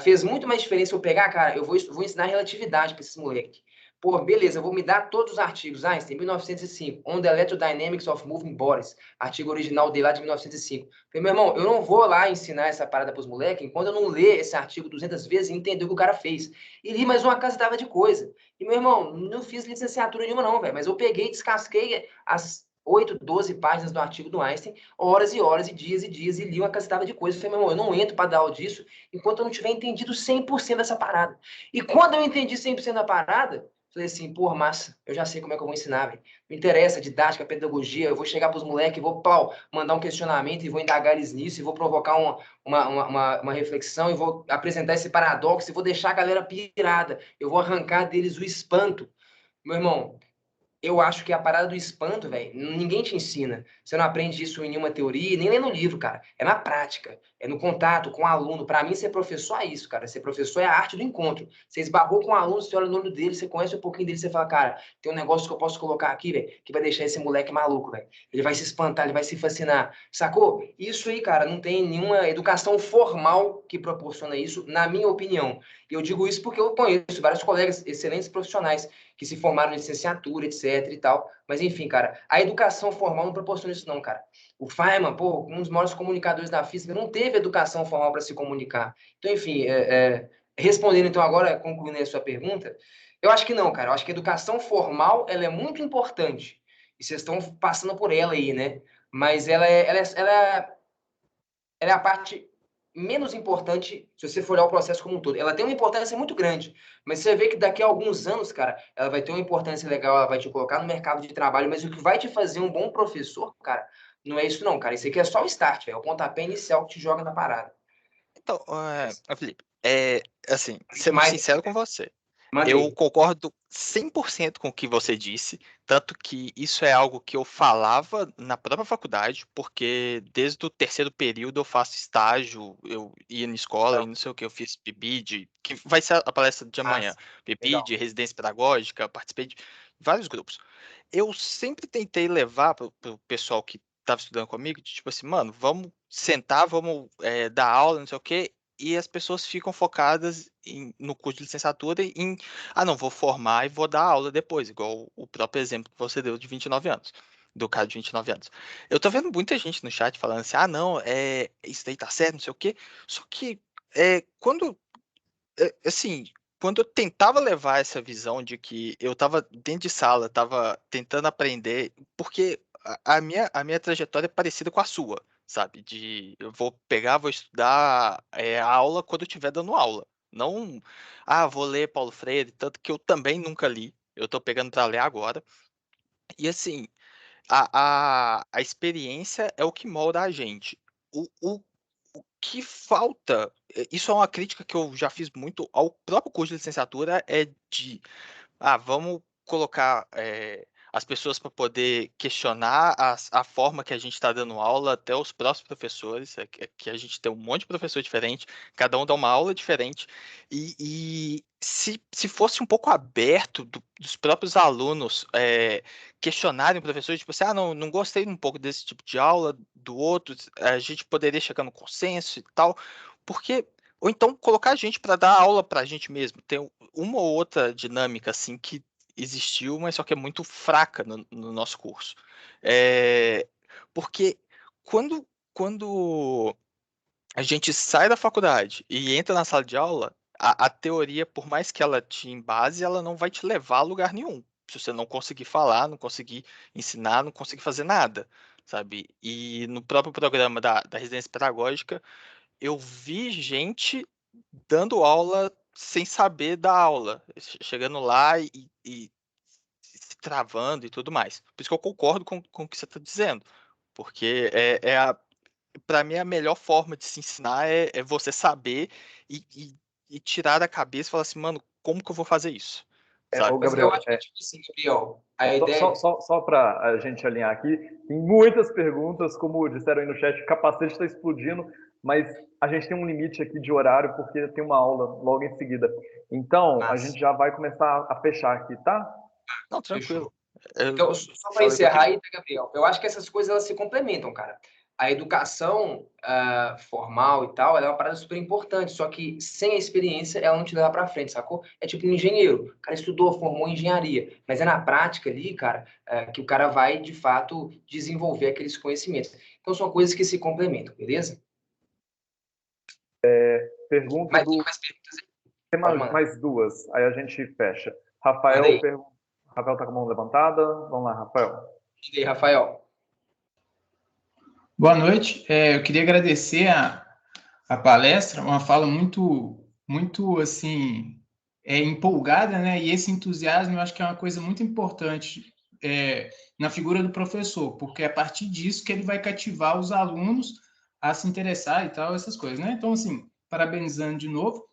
fez muito mais diferença eu pegar, cara, eu vou ensinar relatividade para esses moleques. Pô, beleza, eu vou me dar todos os artigos. Einstein, 1905. On the Electrodynamics of Moving Bodies. Artigo original dele lá de 1905. Falei, meu irmão, eu não vou lá ensinar essa parada pros moleques enquanto eu não ler esse artigo 200 vezes e entender o que o cara fez. E li mais uma cacetada de coisa. E, meu irmão, não fiz licenciatura nenhuma não, velho. Mas eu peguei e descasquei as 8, 12 páginas do artigo do Einstein, horas e horas e dias, e li uma cacetada de coisa. Falei, meu irmão, eu não entro para dar aula disso enquanto eu não tiver entendido 100% dessa parada. E quando eu entendi 100% da parada, falei assim, pô, massa, eu já sei como é que eu vou ensinar, velho. Não interessa, didática, pedagogia, eu vou chegar pros moleques, vou mandar um questionamento e vou indagar eles nisso, e vou provocar uma reflexão, e vou apresentar esse paradoxo, e vou deixar a galera pirada. Eu vou arrancar deles o espanto. Meu irmão, eu acho que a parada do espanto, velho, ninguém te ensina. Você não aprende isso em nenhuma teoria, nem lê no livro, cara. É na prática, é no contato com o aluno. Para mim, ser professor é isso, cara. Ser professor é a arte do encontro. Você esbarrou com o aluno, você olha no olho dele, você conhece um pouquinho dele, você fala, cara, tem um negócio que eu posso colocar aqui, velho, que vai deixar esse moleque maluco, velho. Ele vai se espantar, ele vai se fascinar. Sacou? Isso aí, cara, não tem nenhuma educação formal que proporciona isso, na minha opinião. E eu digo isso porque eu conheço vários colegas, excelentes profissionais, que se formaram em licenciatura, etc e tal. Mas, enfim, cara, a educação formal não proporciona isso não, cara. O Feynman, pô, um dos maiores comunicadores da física, não teve educação formal para se comunicar. Então, enfim, respondendo então agora, concluindo a sua pergunta, eu acho que não, cara. Eu acho que a educação formal, ela é muito importante. E vocês estão passando por ela aí, né? Mas ela é a parte menos importante se você for olhar o processo como um todo. Ela tem uma importância muito grande, mas você vê que daqui a alguns anos, cara, ela vai ter uma importância legal, ela vai te colocar no mercado de trabalho, mas o que vai te fazer um bom professor, cara, não é isso não, cara. Isso aqui é só o start, é o pontapé inicial que te joga na parada. Então, Felipe, assim, ser muito Mais sincero com você. manda Eu aí. concordo 100% com o que você disse, tanto que isso é algo que eu falava na própria faculdade, porque desde o terceiro período eu faço estágio, eu ia na escola e não sei o que, eu fiz PIBID, que vai ser a palestra de amanhã, Legal. PIBID, residência pedagógica, participei de vários grupos. Eu sempre tentei levar para o pessoal que estava estudando comigo, de tipo assim, mano, vamos sentar, vamos dar aula, não sei o quê, e as pessoas ficam focadas no curso de licenciatura em, não, vou formar e vou dar aula depois, igual o próprio exemplo que você deu de 29 anos, do cara de 29 anos. Eu tô vendo muita gente no chat falando assim, não, isso daí tá certo, não sei o quê, só que assim, quando eu tentava levar essa visão de que eu estava dentro de sala, estava tentando aprender, porque a minha trajetória é parecida com a sua, sabe? Eu vou pegar, vou estudar a aula quando eu estiver dando aula. Não, vou ler Paulo Freire, tanto que eu também nunca li. Eu estou pegando para ler agora. E assim, a experiência é o que molda a gente. O que falta, isso é uma crítica que eu já fiz muito ao próprio curso de licenciatura, é de vamos colocar as pessoas para poder questionar a forma que a gente está dando aula, até os próximos professores, que a gente tem um monte de professor diferente, cada um dá uma aula diferente, e se fosse um pouco aberto dos próprios alunos questionarem o professor, tipo assim, não gostei um pouco desse tipo de aula, do outro, a gente poderia chegar no consenso e tal, porque ou então colocar a gente para dar aula para a gente mesmo. Tem uma ou outra dinâmica assim que existiu, mas só que é muito fraca no nosso curso. Porque quando a gente sai da faculdade e entra na sala de aula, a teoria, por mais que ela te embase, ela não vai te levar a lugar nenhum. Se você não conseguir falar, não conseguir ensinar, não conseguir fazer nada, sabe? E no próprio programa da residência pedagógica, eu vi gente dando aula sem saber dar aula, chegando lá e se travando e tudo mais. Por isso que eu concordo com o que você está dizendo, porque para mim a melhor forma de se ensinar é você saber e tirar da cabeça e falar assim, mano, como que eu vou fazer isso? Sabe? Ô, Mas eu Gabriel, acho que, tipo assim, Gabriel, a só, ideia... só para a gente alinhar aqui, tem muitas perguntas, como disseram aí no chat, o capacete está explodindo, mas a gente tem um limite aqui de horário, porque tem uma aula logo em seguida. Então, a Massa. gente já vai começar a fechar aqui, tá? Não, Fechou. tranquilo. Eu Então, só para falei o que eu encerrar queria. aí, tá, Gabriel? Eu acho que essas coisas elas se complementam, cara. A educação formal e tal, ela é uma parada super importante, só que sem a experiência ela não te leva para frente, sacou? É tipo um engenheiro, o cara estudou, formou em engenharia, mas é na prática ali, cara, que o cara vai de fato desenvolver aqueles conhecimentos. Então são coisas que se complementam, beleza? Pergunta Mais, do. mais perguntas aí? Tem Pode mandar. mais duas, aí a gente fecha. Manda Rafael, aí. Rafael tá com a mão levantada. Vamos lá, Rafael. Manda aí, Rafael. Boa noite. Eu queria agradecer a palestra, uma fala muito assim, empolgada, né? E esse entusiasmo eu acho que é uma coisa muito importante na figura do professor, porque é a partir disso que ele vai cativar os alunos a se interessar e tal, essas coisas, né? Então, assim, parabenizando de novo.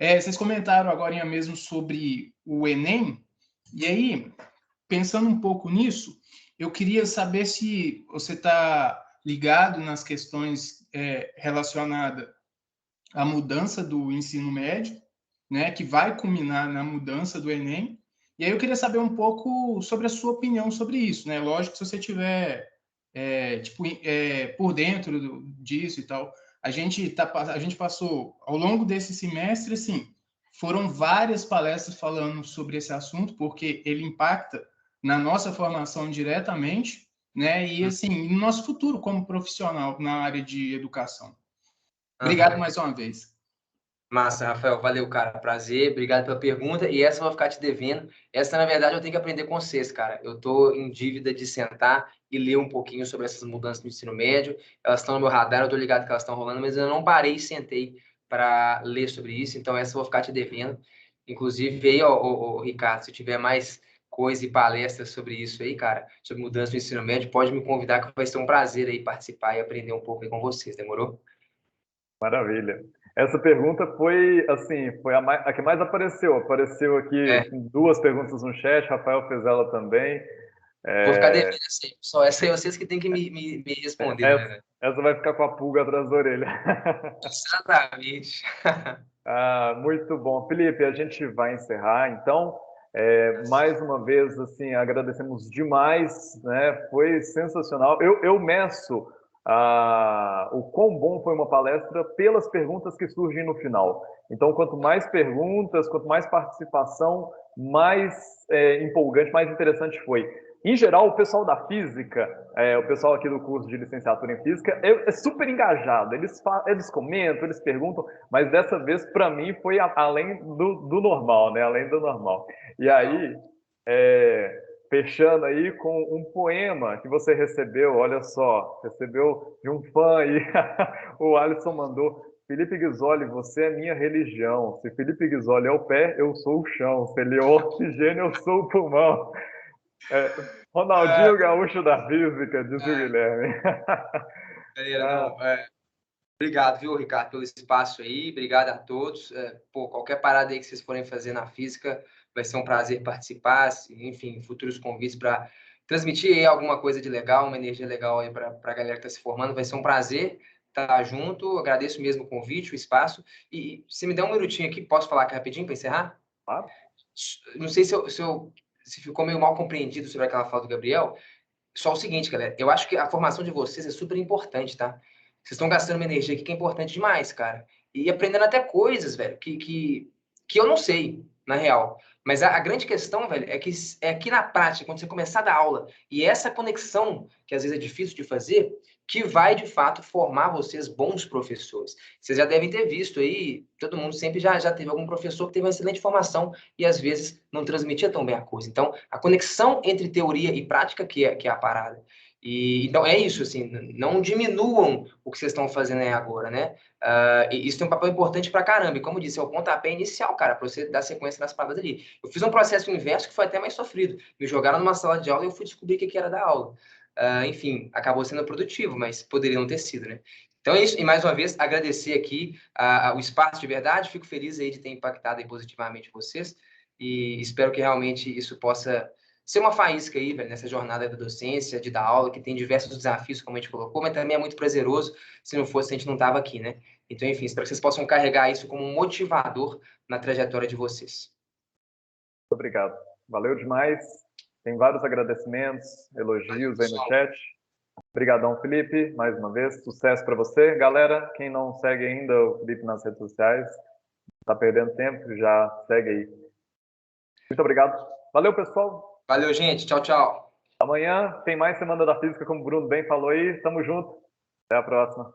Vocês comentaram agora mesmo sobre o Enem, e aí pensando um pouco nisso, eu queria saber se você está ligado nas questões relacionadas à mudança do ensino médio, né, que vai culminar na mudança do Enem. E aí eu queria saber um pouco sobre a sua opinião sobre isso, né? Lógico que se você tiver por dentro disso e tal. A gente passou, ao longo desse semestre, assim, foram várias palestras falando sobre esse assunto, porque ele impacta na nossa formação diretamente, né? E, assim, no nosso futuro como profissional na área de educação. Obrigado mais uma vez. Massa, Rafael. Valeu, cara. Prazer. Obrigado pela pergunta. E essa eu vou ficar te devendo. Essa, na verdade, eu tenho que aprender com vocês, cara. Eu tô em dívida de sentar e ler um pouquinho sobre essas mudanças no ensino médio. Elas estão no meu radar, eu tô ligado que elas estão rolando, mas eu não parei e sentei para ler sobre isso. Então, essa eu vou ficar te devendo. Inclusive, aí, ó, Ricardo, se tiver mais coisa e palestras sobre isso aí, cara, sobre mudança no ensino médio, pode me convidar, que vai ser um prazer aí participar e aprender um pouco aí com vocês. Demorou? Maravilha. Essa pergunta foi, assim, foi a que mais apareceu. Apareceu aqui 2 perguntas no chat, Rafael fez ela também. Vou ficar devendo assim. Só essa aí vocês que tem que me responder, né? Essa vai ficar com a pulga atrás da orelha. Exatamente. Muito bom. Felipe, a gente vai encerrar, então. Mais uma vez, assim, agradecemos demais, né? Foi sensacional. Eu meço o quão bom foi uma palestra pelas perguntas que surgem no final. Então, quanto mais perguntas, quanto mais participação, mais empolgante, mais interessante foi. Em geral, o pessoal da física, o pessoal aqui do curso de licenciatura em física, é super engajado. Eles comentam, eles perguntam, mas dessa vez, para mim, foi além do normal, né? Além do normal. E aí, fechando aí com um poema que você recebeu, olha só, recebeu de um fã aí, o Alisson mandou: Felipe Ghisoli, você é minha religião. Se Felipe Ghisoli é o pé, eu sou o chão. Se ele é o oxigênio, eu sou o pulmão. Ronaldinho Gaúcho da Física, diz o Guilherme. Obrigado, viu, Ricardo, pelo espaço aí. Obrigado a todos. Qualquer parada aí que vocês forem fazer na física, vai ser um prazer participar. Enfim, futuros convites para transmitir aí alguma coisa de legal, uma energia legal aí para a galera que está se formando. Vai ser um prazer estar junto. Agradeço mesmo o convite, o espaço. E se me der um minutinho aqui, posso falar aqui rapidinho para encerrar? Claro. Não sei se ficou meio mal compreendido sobre aquela fala do Gabriel. Só o seguinte, galera. Eu acho que a formação de vocês é super importante, tá? Vocês estão gastando uma energia aqui que é importante demais, cara. E aprendendo até coisas, velho, que eu não sei, na real. Mas a grande questão, velho, é que na prática, quando você começar a dar aula, e essa conexão, que às vezes é difícil de fazer, que vai, de fato, formar vocês bons professores. Vocês já devem ter visto aí, todo mundo sempre já teve algum professor que teve uma excelente formação e, às vezes, não transmitia tão bem a coisa. Então, a conexão entre teoria e prática que é a parada. Então, é isso, assim, não diminuam o que vocês estão fazendo aí agora, né? Isso tem um papel importante pra caramba. E, como disse, é o pontapé inicial, cara, para você dar sequência nas palavras ali. Eu fiz um processo inverso que foi até mais sofrido. Me jogaram numa sala de aula e eu fui descobrir o que era dar aula. Enfim, acabou sendo produtivo, mas poderia não ter sido, né? Então é isso. E, mais uma vez, agradecer aqui o espaço de verdade. Fico feliz aí de ter impactado aí positivamente vocês. E espero que realmente isso possa ser uma faísca aí, velho, nessa jornada da docência, de dar aula, que tem diversos desafios, como a gente colocou, mas também é muito prazeroso. Se não fosse, a gente não estava aqui, né? Então, enfim, espero que vocês possam carregar isso como um motivador na trajetória de vocês. Muito obrigado. Valeu demais. Tem vários agradecimentos, elogios aí no chat. Obrigadão, Felipe, mais uma vez. Sucesso para você. Galera, quem não segue ainda o Felipe nas redes sociais, está perdendo tempo, já segue aí. Muito obrigado. Valeu, pessoal. Valeu, gente. Tchau, tchau. Amanhã tem mais Semana da Física, como o Bruno bem falou aí. Tamo junto. Até a próxima.